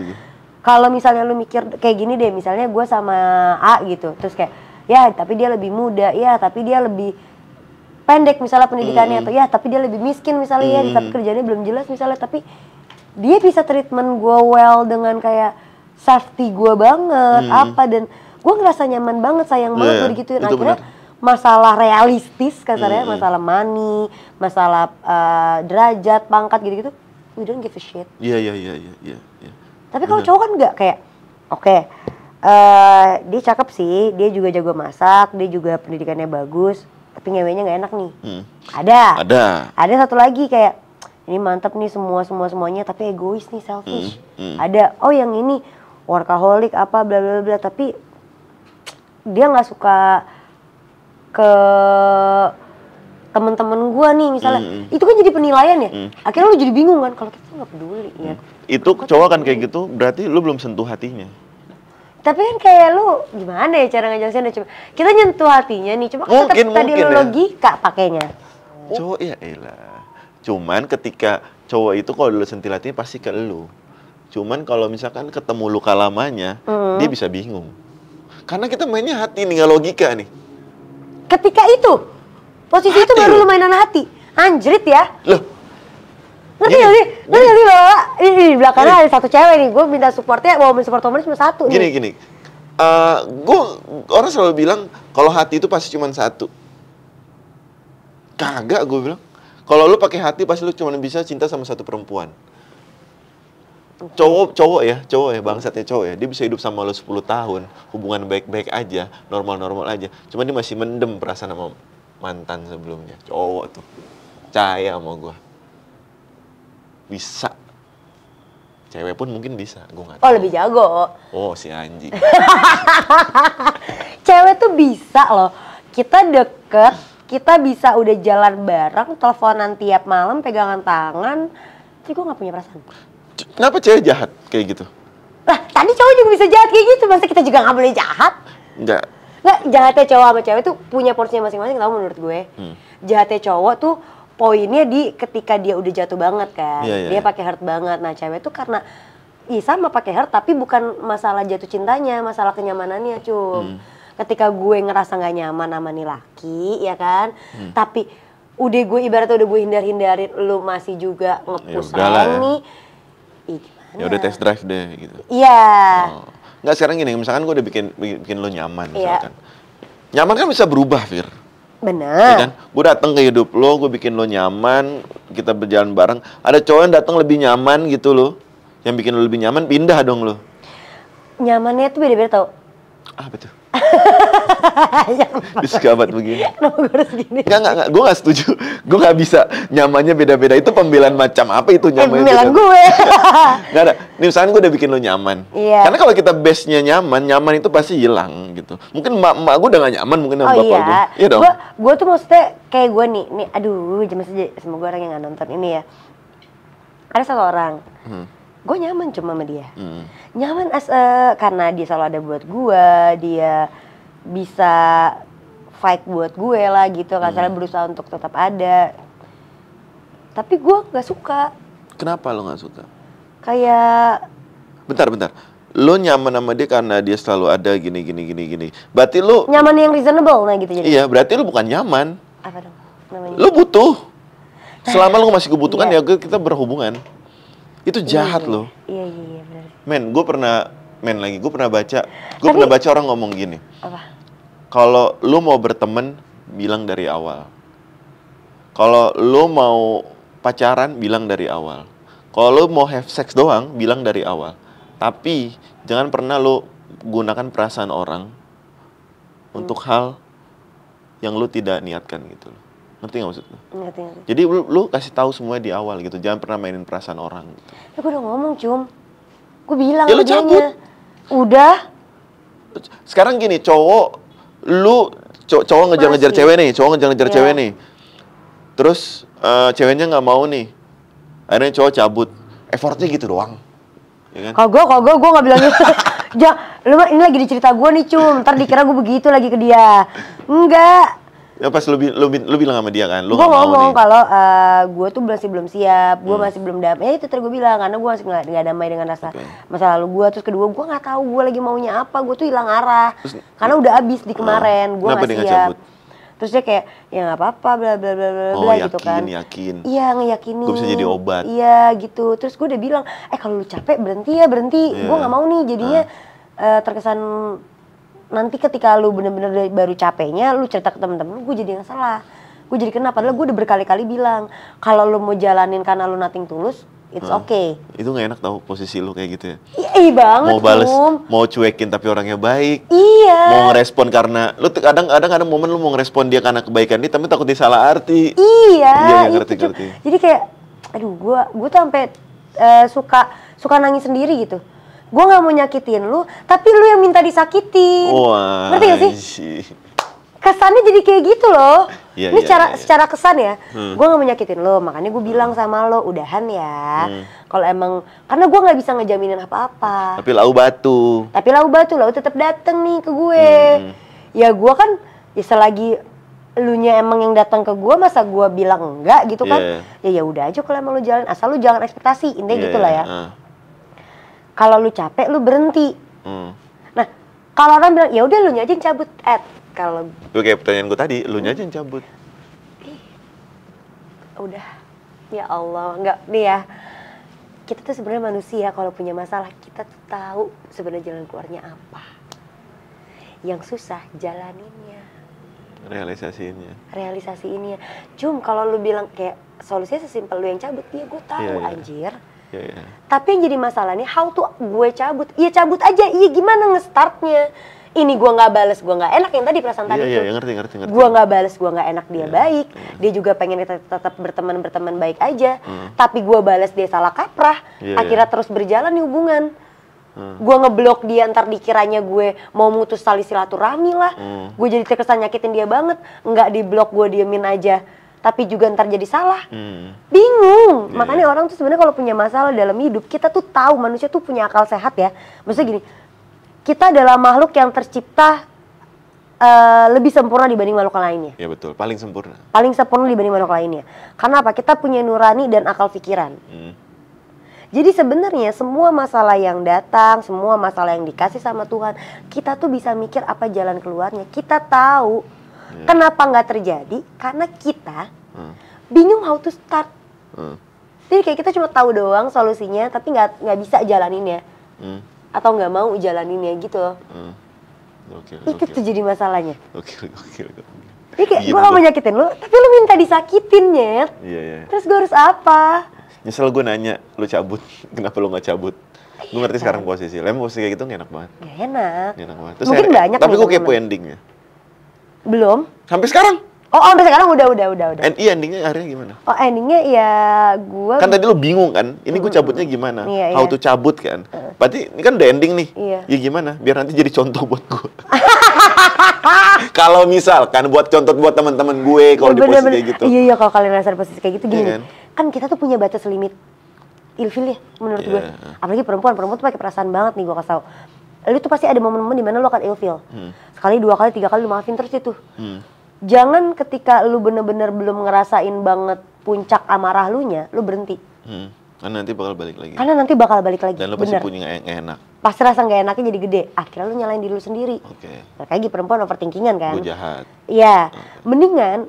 kalau misalnya lu mikir kayak gini deh, misalnya gue sama A gitu, terus kayak ya tapi dia lebih muda, ya tapi dia lebih pendek misalnya pendidikannya, atau ya tapi dia lebih miskin misalnya, ya tapi kerjanya belum jelas misalnya, tapi dia bisa treatment gue well dengan kayak safety gue banget dan gue ngerasa nyaman banget, sayang banget gue digituin. Akhirnya masalah realistis kasarnya, masalah money, masalah derajat, pangkat gitu-gitu, we don't give a shit. Iya. Tapi kalau cowok kan enggak, kayak oke, dia cakep sih, dia juga jago masak, dia juga pendidikannya bagus, tapi ngewenya nggak enak nih. Ada satu lagi kayak ini mantep nih semuanya, tapi egois nih, selfish. Ada yang ini workaholic apa bla bla bla, tapi dia nggak suka ke temen-temen gua nih misalnya. Itu kan jadi penilaian ya. Akhirnya lu jadi bingung kan, kalau kita nggak peduli ya. Itu cowok kan kayak gitu, berarti lu belum sentuh hatinya. Tapi kan kayak lu gimana ya cara ngejelasinnya, coba kita nyentuh hatinya nih, coba tetap tadi lu logika pakainya. Cowok ya elah. Cuman ketika cowok itu kalau lu sentil hatinya pasti ke lu. Cuman kalau misalkan ketemu luka lamanya, dia bisa bingung. Karena kita mainnya hati nih, nggak logika nih. Ketika itu, posisi hati itu baru lu mainan hati. Anjrit ya. Loh. Ngerti gak sih? Bapak? Di belakangnya ada satu cewek nih, gue minta supportnya, mau support temennya cuma satu nih. Gini. Orang selalu bilang, kalau hati itu pasti cuma satu. Kagak, gue bilang. Kalau lu pakai hati, pasti lu cuma bisa cinta sama satu perempuan. Cowok ya, bangsatnya cowok ya. Dia bisa hidup sama lu 10 tahun, hubungan baik-baik aja, normal-normal aja. Cuma dia masih mendem perasaan sama mantan sebelumnya. Cowok tuh. Percaya sama gue. Bisa. Cewek pun mungkin bisa, gue nggak tahu. Oh, lebih jago. Oh, si anjing. Cewek tuh bisa loh. Kita deket, kita bisa udah jalan bareng, teleponan tiap malam, pegangan tangan. Tapi gue nggak punya perasaan. Kenapa cewek jahat kayak gitu? Lah, tadi cowok juga bisa jahat kayak gitu. Masa kita juga nggak boleh jahat? Nggak, jahatnya cowok sama cewek tuh punya porsinya masing-masing, tau menurut gue. Jahatnya cowok tuh poinnya di ketika dia udah jatuh banget kan, dia pakai hurt banget. Nah cewek tuh karena sama pakai hurt, tapi bukan masalah jatuh cintanya, masalah kenyamanannya Ketika gue ngerasa nggak nyaman sama nih laki, ya kan, tapi udah gue ibaratnya udah gue hindarin, lu masih juga nge-push nih, Ya udah test drive deh gitu. Iya. Oh. Nggak, sekarang gini, misalkan gue udah bikin lo nyaman misalkan. Nyaman kan bisa berubah, Fir. Bener. Ya kan? Gue datang ke hidup lo, gue bikin lo nyaman, kita berjalan bareng. Ada cowok yang datang lebih nyaman gitu lo, yang bikin lo lebih nyaman, pindah dong lo. Nyamannya tuh beda-beda tau. Betul. Bisa banget begini. Kenapa gue harus gini? Enggak, gue gak setuju. Gue gak bisa nyamannya beda-beda. Itu pembelaan macam apa itu nyamannya? Pembelaan gue. Gak ada. Nih misalnya gue udah bikin lo nyaman. Iya. Karena kalau kita base-nya nyaman itu pasti hilang gitu. Mungkin emak gue udah gak nyaman, mungkin sama bapak gue. Iya dong. Gue tuh maksudnya kayak gue nih, aduh, semoga orang yang gak nonton ini ya. Ada satu orang. Gue nyaman cuma sama dia. Nyaman karena dia selalu ada buat gue, dia bisa fight buat gue lah gitu, selalu berusaha untuk tetap ada. Tapi gue gak suka. Kenapa lo gak suka? Kayak bentar. Lo nyaman sama dia karena dia selalu ada gini. Berarti lo nyaman yang reasonable nah gitu jadi. Iya, berarti lo bukan nyaman. Apa dong namanya? Lo butuh. Selama lo masih kebutuhan ya kita berhubungan. Itu jahat loh. Iya benar. Gue pernah baca orang ngomong gini. Apa? Kalau lo mau berteman, bilang dari awal. Kalau lo mau pacaran, bilang dari awal. Kalau lo mau have sex doang, bilang dari awal. Tapi jangan pernah lo gunakan perasaan orang untuk hal yang lo tidak niatkan gitu loh. Ngerti gak maksud lo? Ngerti. Jadi lu kasih tahu semuanya di awal gitu. Jangan pernah mainin perasaan orang gitu. Ya gue udah ngomong, Cum. Gue bilang ya lu cabut. Udah. Sekarang gini, cowok ngejar-ngejar cewek nih. Cowok ngejar-ngejar cewek nih. Terus ceweknya gak mau nih. Akhirnya cowok cabut. Effortnya gitu doang. Ya kan? Kagak gue gak bilang gitu. Ini lagi di cerita gue nih, Cum. Ntar dikira gue begitu lagi ke dia. Enggak. Ya pas lu bilang sama dia kan, lu gue ngomong kalau gue tuh masih belum siap, gue masih belum damai. Ya itu tadi gue bilang karena gue masih nggak damai dengan rasa masa lalu gue. Terus kedua gue nggak tahu gue lagi maunya apa, gue tuh hilang arah. Karena udah abis di kemarin, gue nggak siap. Terus dia kayak ya nggak apa-apa, bla bla bla bla gitu kan. Yakin. Iya ngeyakinin. Gue bisa jadi obat. Iya gitu. Terus gue udah bilang, kalau lu capek berhenti. Gue nggak mau nih jadinya terkesan. Nanti ketika lu bener-bener baru capeknya, lu cerita ke temen-temen lu, gue jadi yang salah. Gue jadi kenapa? Padahal gue udah berkali-kali bilang, kalau lu mau jalanin karena lu nothing tulus, it's okay. Itu gak enak tau posisi lu kayak gitu ya? Iya banget. Mau bales, mau cuekin tapi orangnya baik. Iya. Mau ngerespon karena, lu kadang ada momen lu mau ngerespon dia karena kebaikan dia, tapi takut dia salah arti. Iya, ngerti. Jadi kayak, aduh gue tuh sampai suka nangis sendiri gitu. Gue gak mau nyakitin lu, tapi lu yang minta disakitin. Wah, ngerti gak sih? Kesannya jadi kayak gitu loh. Ini secara kesan ya. Gue gak mau nyakitin lu, makanya gue bilang sama lo, udahan ya. Kalau emang, karena gue gak bisa ngejaminin apa-apa. Tapi lau batu lau tetap dateng nih ke gue. Ya gue kan, ya selagi elunya emang yang datang ke gue, masa gue bilang enggak gitu kan? Ya udah aja kalau emang lu jalan, asal lu jangan ekspektasi, intinya gitu lah ya. Kalau lu capek, lu berhenti. Nah, kalau orang bilang, ya udah lu aja yang cabut. Kalau kayak pertanyaan gue tadi, lu aja yang cabut. Udah, ya Allah, enggak nih ya. Kita tuh sebenarnya manusia, kalau punya masalah kita tuh tahu sebenarnya jalan keluarnya apa. Yang susah jalaninnya. Realisasiinnya. Cum, kalau lu bilang kayak solusinya sesimpel lu yang cabut, ya gue tahu anjir. Tapi yang jadi masalah nih, how to gue cabut? Iya cabut aja, iya gimana nge-startnya? Ini gue nggak bales, gue nggak enak yang tadi perasaan tadi tuh. Iya, ngerti. Gue nggak bales, gue nggak enak dia baik. Dia juga pengen kita tetap berteman baik aja. Tapi gue bales dia salah kaprah. Akhirnya terus berjalan nih hubungan. Gue ngeblok dia, ntar dikiranya gue mau mutus tali silaturahmi lah. Gue jadi terkesan nyakitin dia banget. Nggak diblok, gue diemin aja. Tapi juga ntar jadi salah. Bingung. Makanya orang tuh sebenarnya kalau punya masalah dalam hidup, kita tuh tahu manusia tuh punya akal sehat ya. Maksudnya gini, kita adalah makhluk yang tercipta lebih sempurna dibanding makhluk lainnya. Iya betul, paling sempurna. Paling sempurna dibanding makhluk lainnya. Karena apa? Kita punya nurani dan akal pikiran. Jadi sebenarnya semua masalah yang datang, semua masalah yang dikasih sama Tuhan, kita tuh bisa mikir apa jalan keluarnya. Kita tahu kenapa nggak terjadi, karena kita bingung how to start. Jadi kayak kita cuma tahu doang solusinya, tapi nggak bisa jalaninnya. Atau nggak mau jalaninnya gitu. Itu tuh jadi masalahnya. Jadi kayak gue gak mau nyakitin lu, tapi lu minta disakitin, Nyet. Iya. Terus gue harus apa? Nyesel gue nanya, lu cabut, kenapa lu gak cabut? Gue ngerti sekarang posisi, emang posisi kayak gitu gak enak banget. Gak enak. Terus mungkin banyak. Tapi gue kepo endingnya. Belum. Sampai sekarang? Oh, sampai sekarang udah. Iya, endingnya akhirnya gimana? Oh, endingnya ya gue... Kan tadi lu bingung kan, ini gue cabutnya gimana? Iya. How to cabut kan? Berarti ini kan udah ending nih. Iya. Ya gimana? Biar nanti jadi contoh buat gue. Kalau misalkan buat contoh buat teman-teman gue kalau di posisi kayak gitu. Iya, kalau kalian rasa di posisi kayak gitu gini. Kan kita tuh punya batas limit ilfil ya menurut gue. Apalagi perempuan tuh pakai perasaan banget nih gue kasih tau. Lu tuh pasti ada momen-momen dimana lu akan ilfil. Sekali, 2 kali, 3 kali lu maafin terus itu. Jangan ketika lu bener-bener belum ngerasain banget puncak amarah lu nya, lu berhenti. Karena nanti bakal balik lagi. Dan lu pasti punya gak enak. Pasti rasa gak enaknya jadi gede. Akhirnya lu nyalain diri lu sendiri. Kayak gitu perempuan overthinkingan kan. Gue jahat. Iya. Mendingan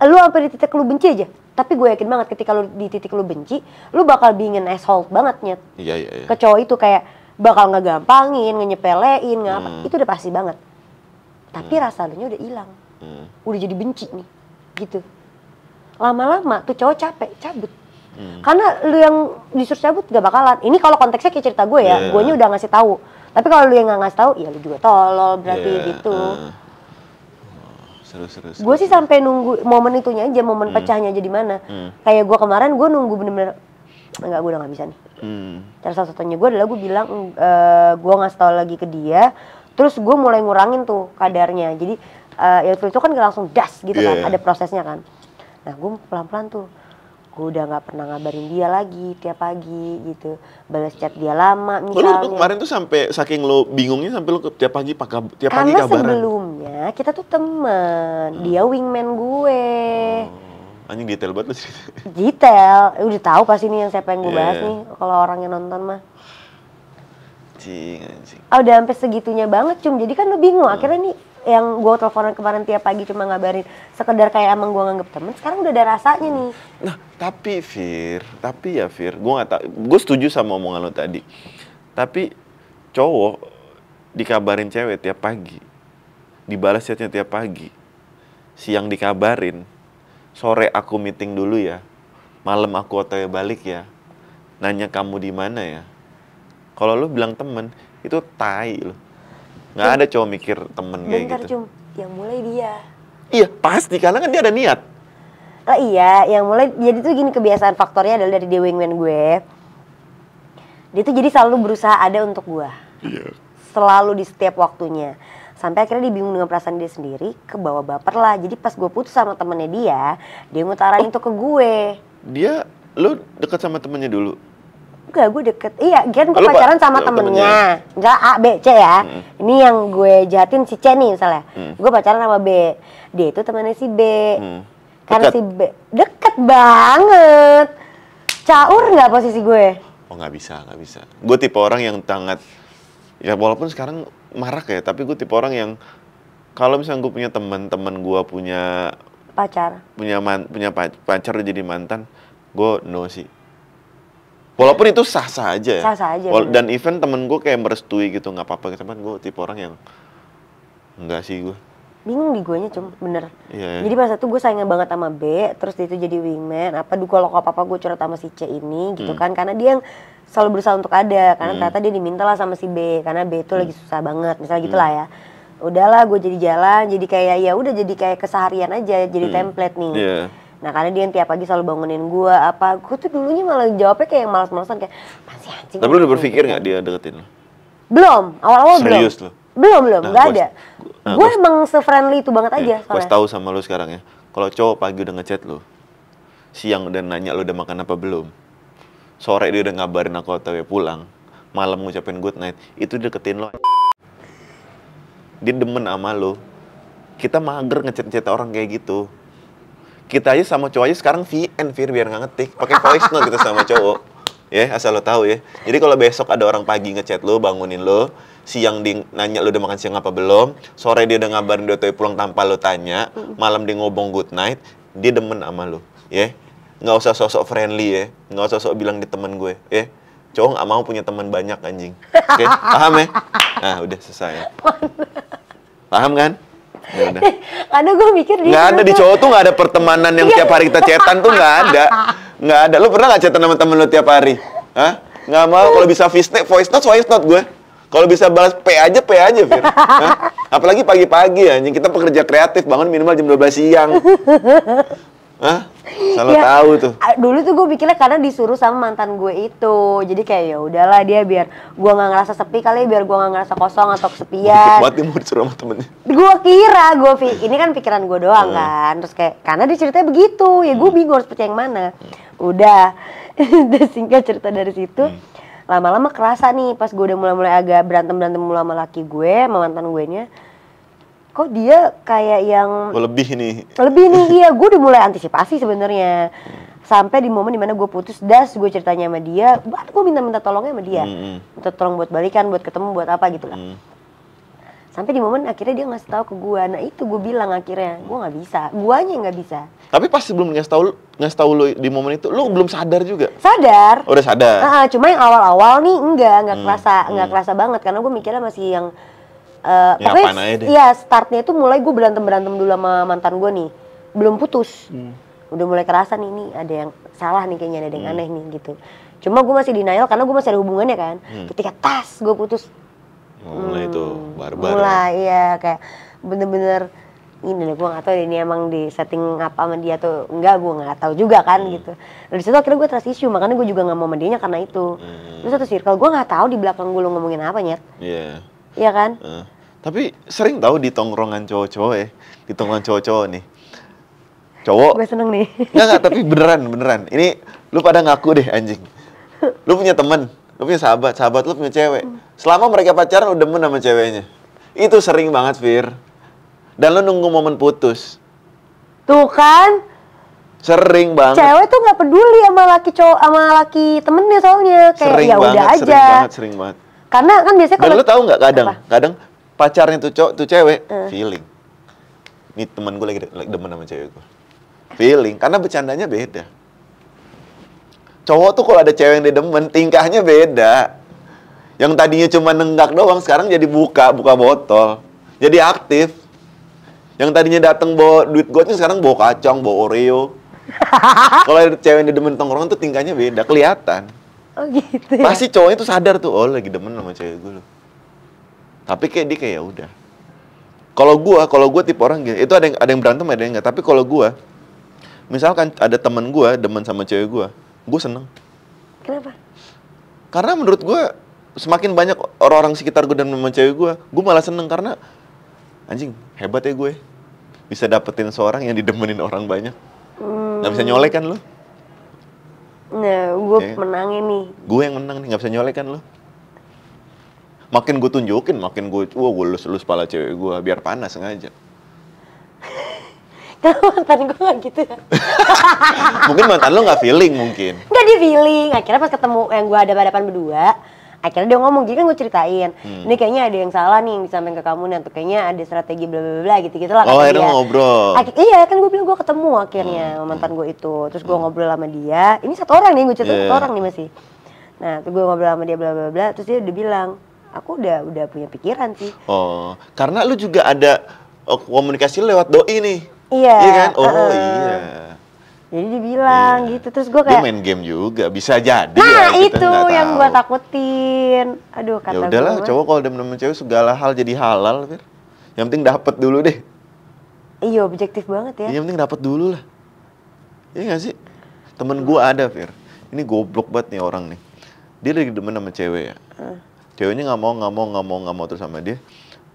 lu sampai di titik lu benci aja. Tapi gue yakin banget ketika lu di titik lu benci, lu bakal being an asshole banget, Nyet. Iya. Ke cowok itu kayak bakal ngegampangin, ngenyepelein, ngapa. Itu udah pasti banget. Tapi rasa lu nya udah hilang. Udah jadi benci nih. Gitu. Lama-lama tuh cowok capek, cabut. Karena lu yang disuruh cabut gak bakalan. Ini kalau konteksnya kayak cerita gue ya, guanya udah ngasih tahu. Tapi kalau lu yang nggak ngasih tahu, ya lu juga tolol berarti gitu. Seru. Gue sih sampai nunggu momen itunya aja, momen pecahnya aja di mana. Kayak gue kemarin gue nunggu bener-bener, enggak, gue udah nggak bisa nih. Cara satu-satunya gue adalah gue bilang gue ngasih tahu lagi ke dia, terus gue mulai ngurangin tuh kadarnya. Jadi itu kan gak langsung das gitu kan, ada prosesnya kan. Nah gue pelan-pelan tuh. Gue udah gak pernah ngabarin dia lagi tiap pagi gitu, balas chat dia lama misalnya. Lu kemarin tuh sampai saking lu bingungnya sampai lu tiap pagi kabaran. Karena sebelumnya kita tuh temen, dia wingman gue. Anjing detail banget lu cerita. Detail, udah tahu pasti nih yang siapa yang gue bahas nih kalau orang yang nonton mah. Anjing. Udah sampai segitunya banget Cum, jadi kan lu bingung. Akhirnya nih yang gue teleponan kemarin tiap pagi cuma ngabarin sekedar kayak emang gue nganggep temen, sekarang udah ada rasanya nih. Nah tapi Fir, gue nggak tahu, gue setuju sama omongan lo tadi. Tapi cowok dikabarin cewek tiap pagi, dibalas chatnya tiap pagi, siang dikabarin, sore aku meeting dulu ya, malam aku OTW balik ya, nanya kamu di mana ya. Kalau lo bilang temen, itu tai lo. Nggak ada cowok mikir temen kayak gitu. Bentar Cum, yang mulai dia. Iya pasti, karena kan dia ada niat. Lah iya, yang mulai, jadi tuh gini kebiasaan faktornya adalah dari dia wingman gue. Dia tuh jadi selalu berusaha ada untuk gue. Iya. Selalu di setiap waktunya. Sampai akhirnya dia bingung dengan perasaan dia sendiri, kebawa baper lah. Jadi pas gue putus sama temennya dia ngutarain tuh ke gue. Lu deket sama temennya dulu? Enggak, gue deket. Iya, kan gue pacaran sama temennya. Misalnya A, B, C ya. Ini yang gue jahatin si C nih misalnya. Gue pacaran sama B. Dia itu temennya si B. Karena si B deket banget. Caur nggak posisi gue? Oh nggak bisa. Gue tipe orang yang sangat, ya walaupun sekarang marak ya, tapi gue tipe orang yang kalau misalnya gue punya teman gue punya pacar, punya pacar jadi mantan, gue no sih. Walaupun itu sah-sah aja ya. Sah-sah aja. Dan even temen gue kayak merestui gitu, nggak apa-apa gitu, kan gue tipe orang yang enggak sih gue. Bingung di guanya bener. Iya. Jadi pada saat itu gue sayang banget sama B, terus dia itu jadi wingman. Kalau apa-apa gue curhat sama si C ini gitu kan, karena dia yang selalu berusaha untuk ada, karena ternyata dia diminta lah sama si B, karena B itu lagi susah banget, misalnya gitulah ya. Udahlah gue jadi jalan, jadi kayak ya udah jadi kayak keseharian aja, jadi template nih. Yeah. Nah karena dia yang tiap pagi selalu bangunin gue gue tuh dulunya malah jawabnya kayak yang malas-malasan kayak masih anjing. Tapi lu udah berpikir nggak dia deketin lo? Belum, awal-awal belum. Serius lo? Belum, nggak ada. Gue emang se-friendly itu banget aja. Gue tahu sama lu sekarang ya, kalau cowok pagi udah ngechat lu, siang udah nanya lu udah makan apa belum, sore dia udah ngabarin aku OTW pulang, malam ngucapin good night, itu deketin lo. Dia demen sama lu. Kita mager ngechat orang kayak gitu. Kita aja sama cowok aja sekarang VN biar nggak ngetik, pakai voice note kita sama cowok. Ya, asal lo tahu ya. Jadi kalau besok ada orang pagi ngechat lo, bangunin lo, siang dia nanya lo udah makan siang apa belum, sore dia udah ngabarin dia pulang tanpa lo tanya, malam dia ngobong good night, dia demen sama lo, ya. nggak usah sosok friendly ya, nggak usah sosok bilang di temen gue, cowok nggak mau punya teman banyak anjing. Oke, paham ya? Nah, udah selesai. Paham kan? Ya udah. Karena gue mikir nggak ada di cowok tuh nggak ada pertemanan yang tiap hari kita chatan tuh nggak ada. Nggak ada. Lu pernah nggak chatan sama temen lu tiap hari? Hah? Nggak mau. Kalau bisa voice note gue. Kalau bisa balas P aja, Fir. Hah? Apalagi pagi-pagi anjing, kita pekerja kreatif, bangun minimal jam 12 siang. Hah? Selalu tahu tuh. Dulu tuh gue pikirnya karena disuruh sama mantan gue itu. Jadi kayak ya udahlah dia biar gue nggak ngerasa sepi kali, biar gue nggak ngerasa kosong atau kesepian. Buat dia mau disuruh sama temennya. Gue kira, ini kan pikiran gue doang kan. Terus kayak, karena dia ceritanya begitu, ya gue bingung harus percaya yang mana. Udah, singkat cerita dari situ. Lama-lama kerasa nih pas gue udah mulai-mulai agak berantem mulu sama laki gue, sama mantan gue nya. Kok dia kayak yang lebih nih, iya, gue udah mulai antisipasi sebenarnya. Sampai di momen dimana gue putus gue ceritanya sama dia, gue minta tolongnya sama dia, minta tolong buat balikan, buat ketemu, buat apa gitu lah. Sampai di momen akhirnya dia ngasih tahu ke gue, nah itu gue bilang akhirnya gue nggak bisa, guanya nggak bisa. Tapi pas sebelum ngasih tahu lu di momen itu, lu belum sadar juga? Sadar. Udah sadar. Cuma yang awal-awal nih nggak kerasa banget karena gue mikirnya masih yang startnya itu mulai gue berantem dulu sama mantan gue nih, belum putus. Udah mulai kerasa nih, ini ada yang salah nih kayaknya, ada yang aneh nih gitu. Cuma gue masih denial karena gue masih ada hubungannya kan. Ketika gue putus, mulai itu barbar. Mulai ya kayak bener-bener ini nih, gue nggak tahu ini emang di setting apa sama dia tuh enggak, gue nggak tahu juga kan gitu. Dari situ akhirnya gue trust issue, makanya gue juga nggak mau sama dianya karena itu. Terus satu circle gue nggak tahu di belakang gue lo ngomongin apa nyet. Iya kan? Tapi sering tahu di tongkrongan cowok-cowok ya, di tongkrongan cowok-cowok nih. Cowok. Gue seneng nih. Enggak, tapi beneran. Ini lu pada ngaku deh anjing. Lu punya temen, lu punya sahabat lu punya cewek. Selama mereka pacaran udah demen sama ceweknya. Itu sering banget, Fir. Dan lu nunggu momen putus. Tuh kan? Sering banget. Cewek tuh nggak peduli sama laki temennya soalnya. Kayak ya udah aja. Sering banget. Karena kan biasanya kalau lu tahu nggak kadang pacarnya tuh cewek feeling. Nih teman gue lagi demen sama cewek gue. Feeling, karena bercandanya beda. Cowok tuh kalau ada cewek yang dia demen, tingkahnya beda. Yang tadinya cuma nenggak doang, sekarang jadi buka botol. Jadi aktif. Yang tadinya datang bawa duit goceng, sekarang bawa kacang, bawa Oreo. Kalau ada cewek yang dia demen tongkrongan tuh tingkahnya beda, kelihatan. Oh gitu ya? Pasti cowoknya tuh sadar tuh, oh lagi demen sama cewek gue loh. Tapi kayak dia kayak ya udah. Kalau gue tipe orang gitu, itu ada yang berantem, ada yang enggak. Tapi kalau gue, misalkan ada teman gue demen sama cewek gue seneng. Kenapa? Karena menurut gue semakin banyak orang-orang sekitar gue demen sama cewek gue malah seneng karena anjing hebat ya gue, bisa dapetin seorang yang didemenin orang banyak. Nggak bisa nyolek kan lo? Nah, gue menangin nih. Gue yang menang nih, nggak bisa nyolek kan lo? Makin gue tunjukin, makin gue lus pala cewek gue biar panas sengaja. Kenapa mantan gue gak gitu ya? Mungkin mantan lo gak feeling mungkin. Gak di feeling. Akhirnya pas ketemu yang gue hadapan berdua, akhirnya dia ngomong, jadi kan gue ceritain. Ini kayaknya ada yang salah nih yang disampaikan ke kamu nih, atau kayaknya ada strategi bla bla bla gitu lah. Oh akhirnya ngobrol. Iya kan gue bilang gue ketemu akhirnya sama mantan gue itu. Terus gue ngobrol sama dia. Ini satu orang nih, gue cerita satu orang nih masih. Nah terus gue ngobrol sama dia bla bla bla. Terus dia udah bilang, aku udah punya pikiran sih. Oh, karena lu juga ada komunikasi lewat doi nih. Iya. Iya kan? Oh iya. Jadi dibilang gitu, terus gue kayak dia main game juga, bisa jadi. Nah ya, itu yang gue takutin. Aduh kata gue. Ya udahlah, cowok kalau demen cewek segala hal jadi halal, Fir. Yang penting dapet dulu deh. Iya, objektif banget ya. Yang penting dapet dulu lah. Iya gak sih? Temen gue ada, Fir. Ini goblok banget nih orang nih. Dia lagi demen sama cewek ya. Ceweknya nggak mau terus sama dia.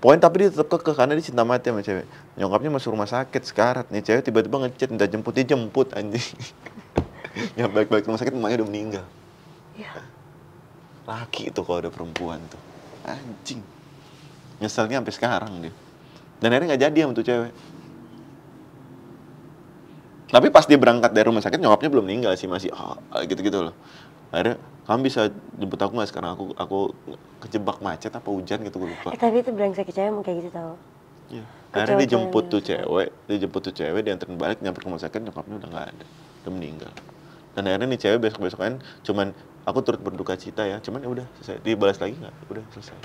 Poin tapi dia tetap kekeh karena dia cinta mati sama cewek. Nyokapnya masuk rumah sakit sekarat. Nih cewek tiba-tiba ngechat minta jemput, dia jemput anjing. Ya balik-balik rumah sakit emaknya udah meninggal. Iya. Laki itu kalau ada perempuan tuh. Anjing. Nyeselnya sampai sekarang dia. Dan akhirnya nggak jadi sama tuh cewek. Tapi pas dia berangkat dari rumah sakit nyokapnya belum meninggal sih, masih gitu-gitu loh. Akhirnya kamu bisa jemput aku nggak sekarang aku kejebak macet apa hujan gitu gue lupa. Tapi itu brengsek cewek emang kayak gitu tau. Iya. Akhirnya dia jemput tuh cewek, dianterin balik, nyamper ke rumah sakit, nyokapnya udah nggak ada. udah meninggal. Dan akhirnya nih cewek besok-besokan cuman aku turut berduka cita ya, cuman ya udah selesai. Dibalas lagi nggak? Udah selesai.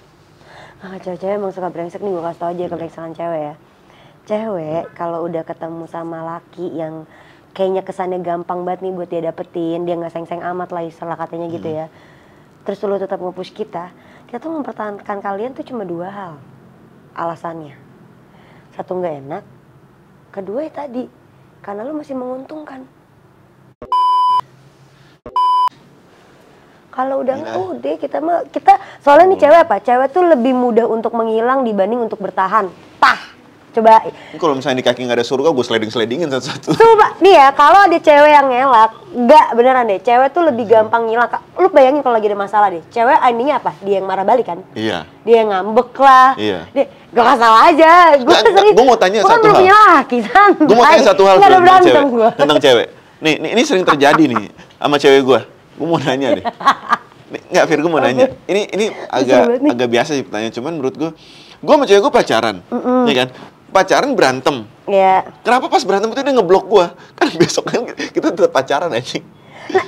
Cewek-cewek emang suka brengsek nih, gue kasih tau aja kebrengsekan cewek ya. Cewek kalau udah ketemu sama laki yang kayaknya kesannya gampang banget nih buat dia dapetin, dia nggak seng-seng amat lah istilah katanya gitu ya. Terus lu tetap nge-push kita tuh mempertahankan kalian tuh cuma 2 hal alasannya. 1 nggak enak, kedua ya tadi karena lu masih menguntungkan. Kalau udah udah kita soalnya nih cewek apa? Cewek tuh lebih mudah untuk menghilang dibanding untuk bertahan. Coba. Kalau misalnya di kaki nggak ada surga, gue sliding-slidingin satu-satu. Coba nih ya, kalau ada cewek yang ngelak, nggak beneran deh. Cewek tuh lebih gampang ngilang. Lu bayangin kalau lagi ada masalah deh. Cewek endingnya apa? Dia yang marah balik kan? Iya. Dia yang ngambek lah. Iya. Dia, gak salah aja. Gue mau tanya satu hal. Gue mau tanya satu hal tentang cewek. Nih, ini sering terjadi nih sama cewek gue. Gue mau nanya deh. Nggak, Fir, gue mau nanya. Ini agak biasa sih pertanyaan. Cuman menurut gue sama cewek gue pacaran. Ya kan? Pacaran berantem. Iya. Kenapa pas berantem itu dia ngeblok gue? Kan besok kan kita tetap pacaran aja. Nah,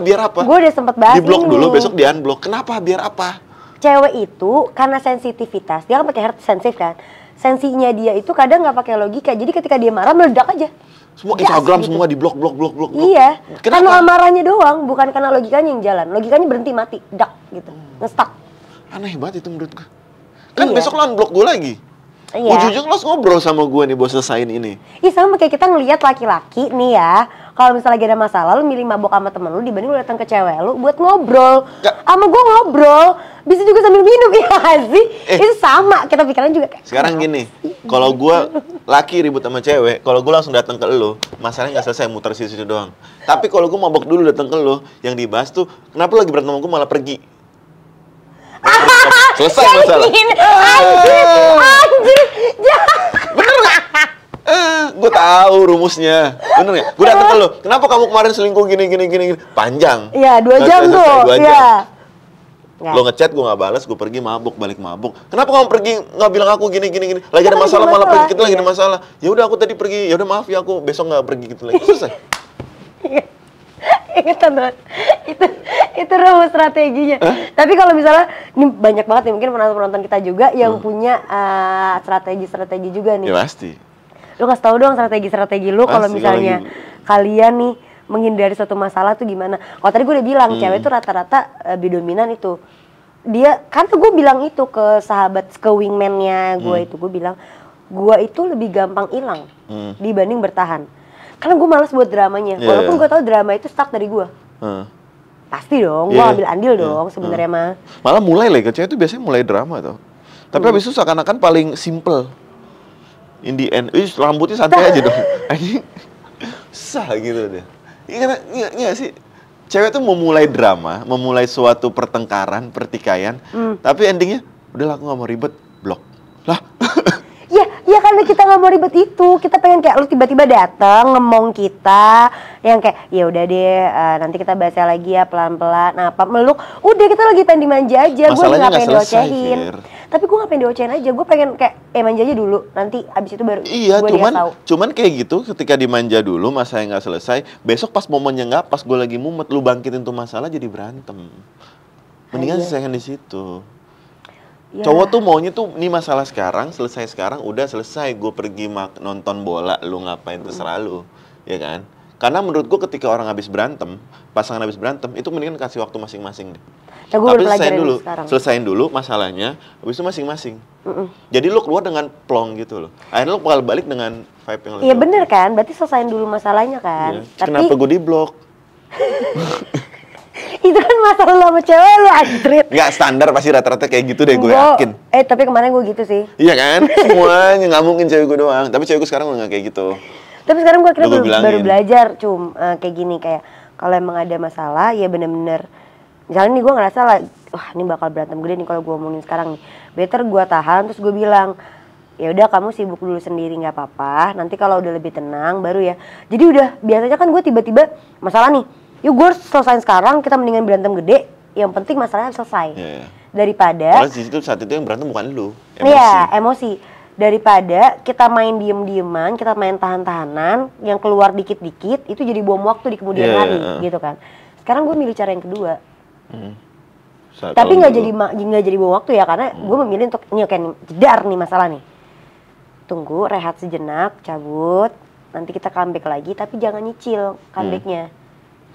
biar apa? Gue udah sempet bahas di-block dulu, besok di-unblock. Kenapa? Biar apa? Cewek itu karena sensitivitas, dia kan pakai heart sensitive kan. Sensinya dia itu kadang nggak pakai logika. Jadi ketika dia marah meledak aja. Semua Instagram gitu. Semua di blok. Iya. Karena amarahnya doang, bukan karena logikanya yang jalan. Logikanya berhenti mati, dak gitu, ngestak. Aneh banget itu menurut gue. Kan besok lo unblock gue lagi. Iya. Ujung-ujung lo ngobrol sama gue nih buat selesain ini. Iya, sama kayak kita ngelihat laki-laki nih ya. Kalau misalnya lagi ada masalah, lu milih mabok sama temen lu dibanding lu datang ke cewek lu buat ngobrol. Sama gue ngobrol, bisa juga sambil minum ya sih. Itu sama, kita pikiran juga kayak. Sekarang gini, kalau gue laki ribut sama cewek, kalau gue langsung datang ke lu, masalahnya nggak selesai, muter situ doang. Tapi kalau gue mabok dulu datang ke lu, yang dibahas tuh, kenapa lu lagi berantem sama gue malah pergi? Selesai masalah. Anjir. Bener nggak? Gue tahu rumusnya. Bener nggak? Gue datang ke lo. Kenapa kamu kemarin selingkuh gini? Panjang. Iya, 2 jam tuh. Iya. Lo ngechat gue nggak balas, gue pergi mabuk, balik mabuk. Kenapa kamu pergi nggak bilang aku gini? Lagi ada masalah malah pergi, kita lagi ada masalah. Ya udah aku tadi pergi. Ya udah maaf ya, aku besok nggak pergi gitu lagi. Selesai. Ingetan banget. Itu rumus strateginya. Tapi kalau misalnya ini banyak banget nih mungkin penonton kita juga yang punya strategi juga nih. Ya pasti. Lu kasih tahu dong strategi lu kalau misalnya kalian nih menghindari suatu masalah tuh gimana? Kalau tadi gue udah bilang cewek tuh rata-rata lebih dominan itu. Dia karena gue bilang itu ke wingman-nya gue itu, gue bilang gue itu lebih gampang hilang dibanding bertahan. Karena gue malas buat dramanya. Walaupun gue tahu drama itu start dari gue. Pasti dong, gue ambil andil dong sebenarnya mah. Malah mulai lah, cewek itu biasanya mulai drama tuh. Tapi habis itu seakan-akan paling simple. In the end, rambutnya santai aja dong. Sah gitu deh. Iya sih. Cewek tuh memulai drama, memulai suatu pertengkaran, pertikaian. Tapi endingnya, udahlah aku gak mau ribet, blok. Lah. Ya karena kita nggak mau ribet itu, kita pengen kayak lu tiba-tiba datang ngemong kita, yang kayak ya udah deh nanti kita bahasnya lagi ya pelan-pelan, apa meluk, udah kita lagi pengen dimanja aja, gue nggak pengen diocehin, tapi gue nggak pengen diocehin aja, gue pengen kayak manja aja dulu, nanti abis itu baru iya, cuman kayak gitu, ketika dimanja dulu masalahnya nggak selesai, besok pas momennya nggak pas gue lagi mumet, lu bangkitin tuh masalah jadi berantem, mendingan selesaikan di situ. Ya. Cowok tuh maunya tuh, nih masalah sekarang, selesai sekarang, udah selesai. Gue pergi nonton bola, lu ngapain terserah lu, ya kan? Karena menurut gue ketika orang habis berantem, pasangan habis berantem, itu mendingan kasih waktu masing-masing deh. Nah, tapi selesain dulu masalahnya, habis itu masing-masing. Jadi lu keluar dengan plong gitu loh. Akhirnya lu bakal balik dengan vibe yang lebih. Iya bener kan, berarti selesain dulu masalahnya kan. Iya. Kenapa gue di-blok? Itu kan masalah lo sama cewek lu anjrit. Nggak standar pasti rata-rata kayak gitu deh, gue yakin. Tapi kemarin gue gitu sih. Iya kan? Semuanya nggak mungkin cewek gue doang. Tapi cewek gue sekarang udah nggak kayak gitu. Tapi sekarang gue akhirnya baru belajar kayak gini, kayak kalau emang ada masalah ya bener-bener. Misalnya nih gue ngerasa lah, wah ini bakal berantem gede nih kalau gue omongin sekarang nih. Better gue tahan, terus gue bilang, ya udah kamu sibuk dulu sendiri nggak apa-apa. Nanti kalau udah lebih tenang baru ya. Jadi udah biasanya kan gue tiba-tiba masalah nih. Yuk gue harus selesain sekarang, kita mendingan berantem gede. Yang penting masalahnya selesai. Daripada karena di situ saat itu yang berantem bukan lu, emosi. Iya, emosi. Daripada kita main diem-dieman, kita main tahan-tahanan, yang keluar dikit-dikit itu jadi bom waktu di kemudian hari gitu kan. Sekarang gue milih cara yang kedua. Tapi nggak jadi bom waktu ya, karena gue memilih untuk ini oke nih, jedar nih masalah nih. Tunggu, rehat sejenak, cabut, nanti kita comeback lagi, tapi jangan nyicil comebacknya.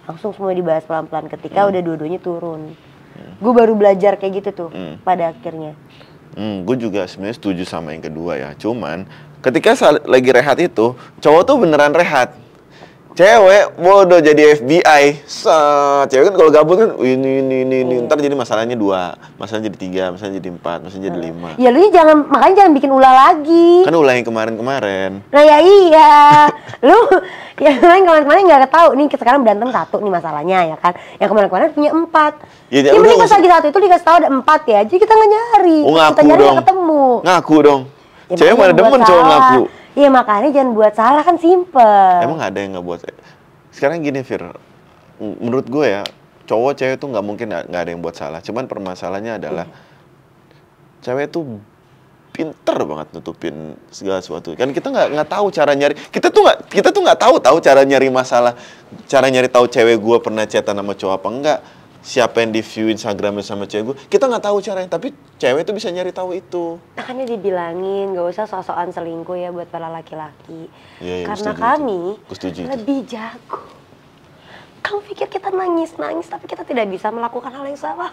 Langsung semua dibahas pelan-pelan ketika udah dua-duanya turun. Gue baru belajar kayak gitu tuh pada akhirnya. Gue juga sebenarnya setuju sama yang kedua ya. Cuman ketika lagi rehat itu, cowok tuh beneran rehat. Cewek bodoh jadi FBI. Cewek kan kalau gabut kan ini. Ntar jadi masalahnya 2, masalahnya jadi 3, masalahnya jadi 4, masalahnya jadi 5. Ya lu makanya jangan bikin ulah lagi. Kan ulah yang kemarin-kemarin. Nah ya iya. Lu yang kemarin-kemarin nggak tahu nih sekarang berantem 1 nih masalahnya ya kan. Yang kemarin-kemarin punya 4. Ya mending pas lagi 1 itu dikasih tahu ada 4 ya. Jadi kita nggak nyari. Kita nyari nggak ketemu. Ngaku dong. Ya, cewek mana demen cowok ngaku. Iya makanya jangan buat salah, kan simple. Emang gak ada yang nggak buat. Sekarang gini Fir, menurut gue ya cowok cewek tuh nggak mungkin nggak ada yang buat salah. Cuman permasalahannya adalah cewek tuh pinter banget nutupin segala sesuatu. Kan kita nggak tahu cara nyari. Kita tuh nggak tahu cara nyari masalah, cara nyari tahu cewek gue pernah chatan sama cowok apa enggak. Siapa yang di view Instagramnya sama cewek gue, kita nggak tahu caranya, tapi cewek tuh bisa nyari tahu itu. Makanya dibilangin gak usah sok-sokan selingkuh ya buat para laki-laki. Ya, karena kami lebih jago. Kamu pikir kita nangis tapi kita tidak bisa melakukan hal yang sama.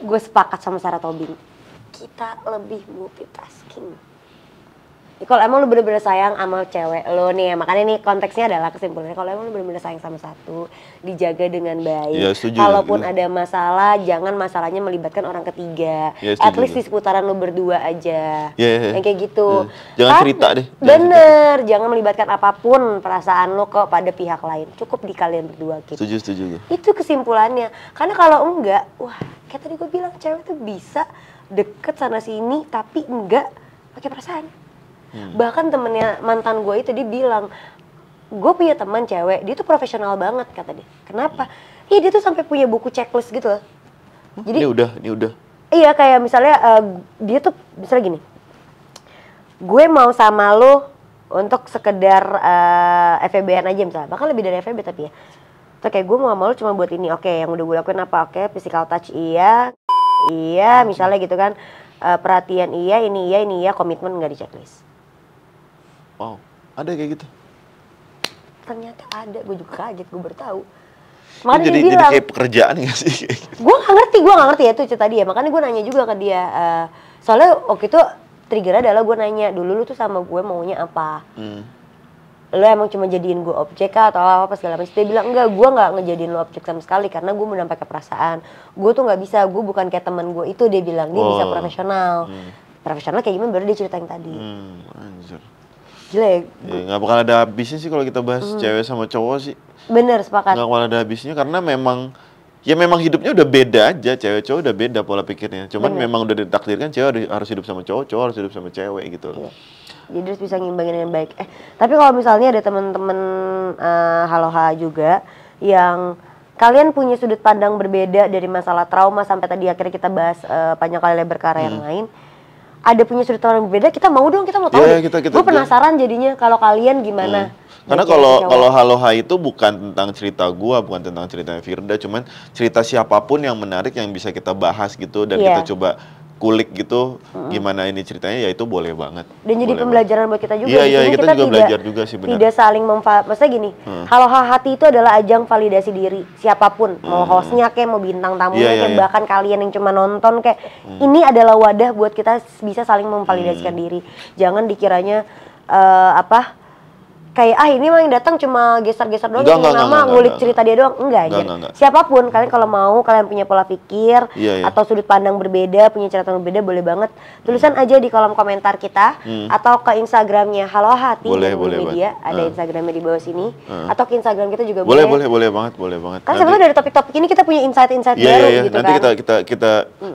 Gue sepakat sama Sarah Tobing, kita lebih multitasking. Kalau emang lu bener-bener sayang sama cewek lo nih, makanya nih konteksnya adalah kesimpulannya, kalau emang lu bener-bener sayang sama satu, dijaga dengan baik. Ya, setuju, kalaupun ada masalah, jangan masalahnya melibatkan orang ketiga. Ya, at least di seputaran lu berdua aja. Yang kayak gitu. Jangan cerita deh. Jangan melibatkan apapun perasaan lo pada pihak lain. Cukup di kalian berdua gitu. Setuju. Itu kesimpulannya. Karena kalau enggak, wah kayak tadi gue bilang, cewek tuh bisa deket sana sini tapi enggak pakai perasaan. Bahkan temennya mantan gue itu dia bilang, gue punya teman cewek, dia tuh profesional banget kata dia. Kenapa? Iya dia tuh sampai punya buku checklist gitu loh. Jadi ini udah. Iya kayak misalnya dia tuh misalnya gini, gue mau sama lo untuk sekedar FVB-an aja misalnya, bahkan lebih dari FVB tapi ya. Terus kayak gue mau sama lo cuma buat ini, oke yang udah gue lakuin apa? Oke physical touch iya misalnya gitu kan, perhatian iya, ini iya, komitmen nggak di checklist. Wow, ada kayak gitu? Ternyata ada, gue juga kaget, gue baru tahu. Makanya jadi kayak pekerjaan gak sih? Gue gak ngerti ya itu cerita dia. Makanya gue nanya juga ke dia. Soalnya waktu itu trigger adalah gue nanya, dulu lu tuh sama gue maunya apa? Lo emang cuma jadiin gue objek kah atau apa segala macam? Dia bilang enggak, gue gak ngejadiin lo objek sama sekali karena gue mau pakai perasaan. Gue tuh gak bisa, gue bukan kayak teman gue itu, dia bilang. Dia bisa profesional. Profesional kayak gimana baru dia ceritain tadi. Anjir. Gila ya? Gak bakal ada habisnya sih kalau kita bahas cewek sama cowok sih. Bener, sepakat. Gak bakal ada habisnya karena memang hidupnya udah beda aja. Cewek cowok udah beda pola pikirnya. Cuman memang udah ditakdirkan cewek harus hidup sama cowok harus hidup sama cewek gitu. Iya. Jadi harus bisa ngimbangin dengan baik. Tapi kalau misalnya ada teman-teman haloha juga yang kalian punya sudut pandang berbeda dari masalah trauma sampai tadi akhirnya kita bahas panjang kali lebar ke arah yang lain. Ada punya sudut pandang berbeda, kita mau tahu. Gue penasaran jadinya kalau kalian gimana. Karena kalau haloha itu bukan tentang cerita gua, bukan tentang ceritanya Firda, cuman cerita siapapun yang menarik yang bisa kita bahas gitu dan kita coba kulik gitu gimana ini ceritanya, ya itu boleh banget. Dan jadi pembelajaran buat kita juga. Iya, kita juga belajar juga sih benar. Tidak saling maksudnya gini, haloha hati itu adalah ajang validasi diri siapapun, mau hostnya kayak mau bintang tamunya kayak bahkan kalian yang cuma nonton kayak ini adalah wadah buat kita bisa saling memvalidasikan diri. Jangan dikiranya kayak ini mah yang datang cuma geser-geser doang, ngulik cerita dia doang. Enggak. Siapapun kalian kalau mau, kalian punya pola pikir atau sudut pandang berbeda, punya cerita berbeda, boleh banget tulisan aja di kolom komentar kita atau ke Instagramnya Haloha Hati media, ada Instagramnya di bawah sini atau ke Instagram kita juga boleh banget. Kan sebenarnya dari topik-topik ini kita punya insight-insight baru gitu nanti kan.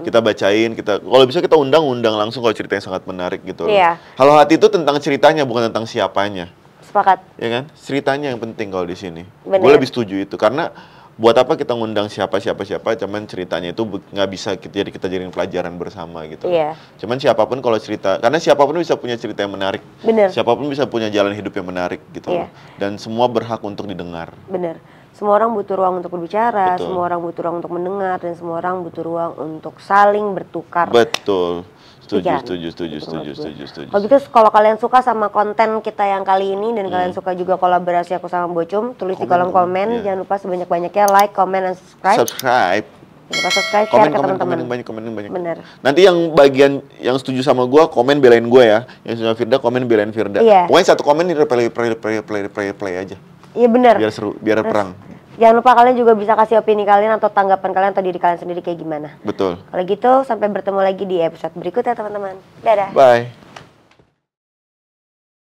kita bacain, kalau bisa kita undang langsung kalau ceritanya sangat menarik gitu. Haloha Hati itu tentang ceritanya bukan tentang siapanya. Sepakat. Ya kan? Ceritanya yang penting kalau di sini. Gue lebih setuju itu karena buat apa kita ngundang siapa, cuman ceritanya itu nggak bisa kita jadiin pelajaran bersama gitu. Iya. Cuman siapapun kalau cerita, karena siapapun bisa punya cerita yang menarik. Bener. Siapapun bisa punya jalan hidup yang menarik gitu. Iya. Dan semua berhak untuk didengar. Bener. Semua orang butuh ruang untuk berbicara, Betul. semua orang butuh ruang untuk mendengar, dan semua orang butuh ruang untuk saling bertukar. Betul. Setuju. Kalau gitu, kalau kalian suka sama konten kita yang kali ini dan kalian suka juga kolaborasi aku sama Bocum, tulis di kolom komen. Jangan lupa sebanyak-banyaknya like, comment, dan subscribe. Jangan lupa subscribe, share ke teman-teman. Komen yang banyak. Bener. Nanti yang bagian yang setuju sama gue, komen belain gue ya. Yang setuju sama Firda, komen belain Firda. Iya. Pokoknya satu komen play aja. Iya bener. Biar seru, biar perang. Jangan lupa kalian juga bisa kasih opini kalian atau tanggapan kalian atau diri kalian sendiri kayak gimana. Betul. Kalau gitu, sampai bertemu lagi di episode berikutnya teman-teman. Dadah. Bye.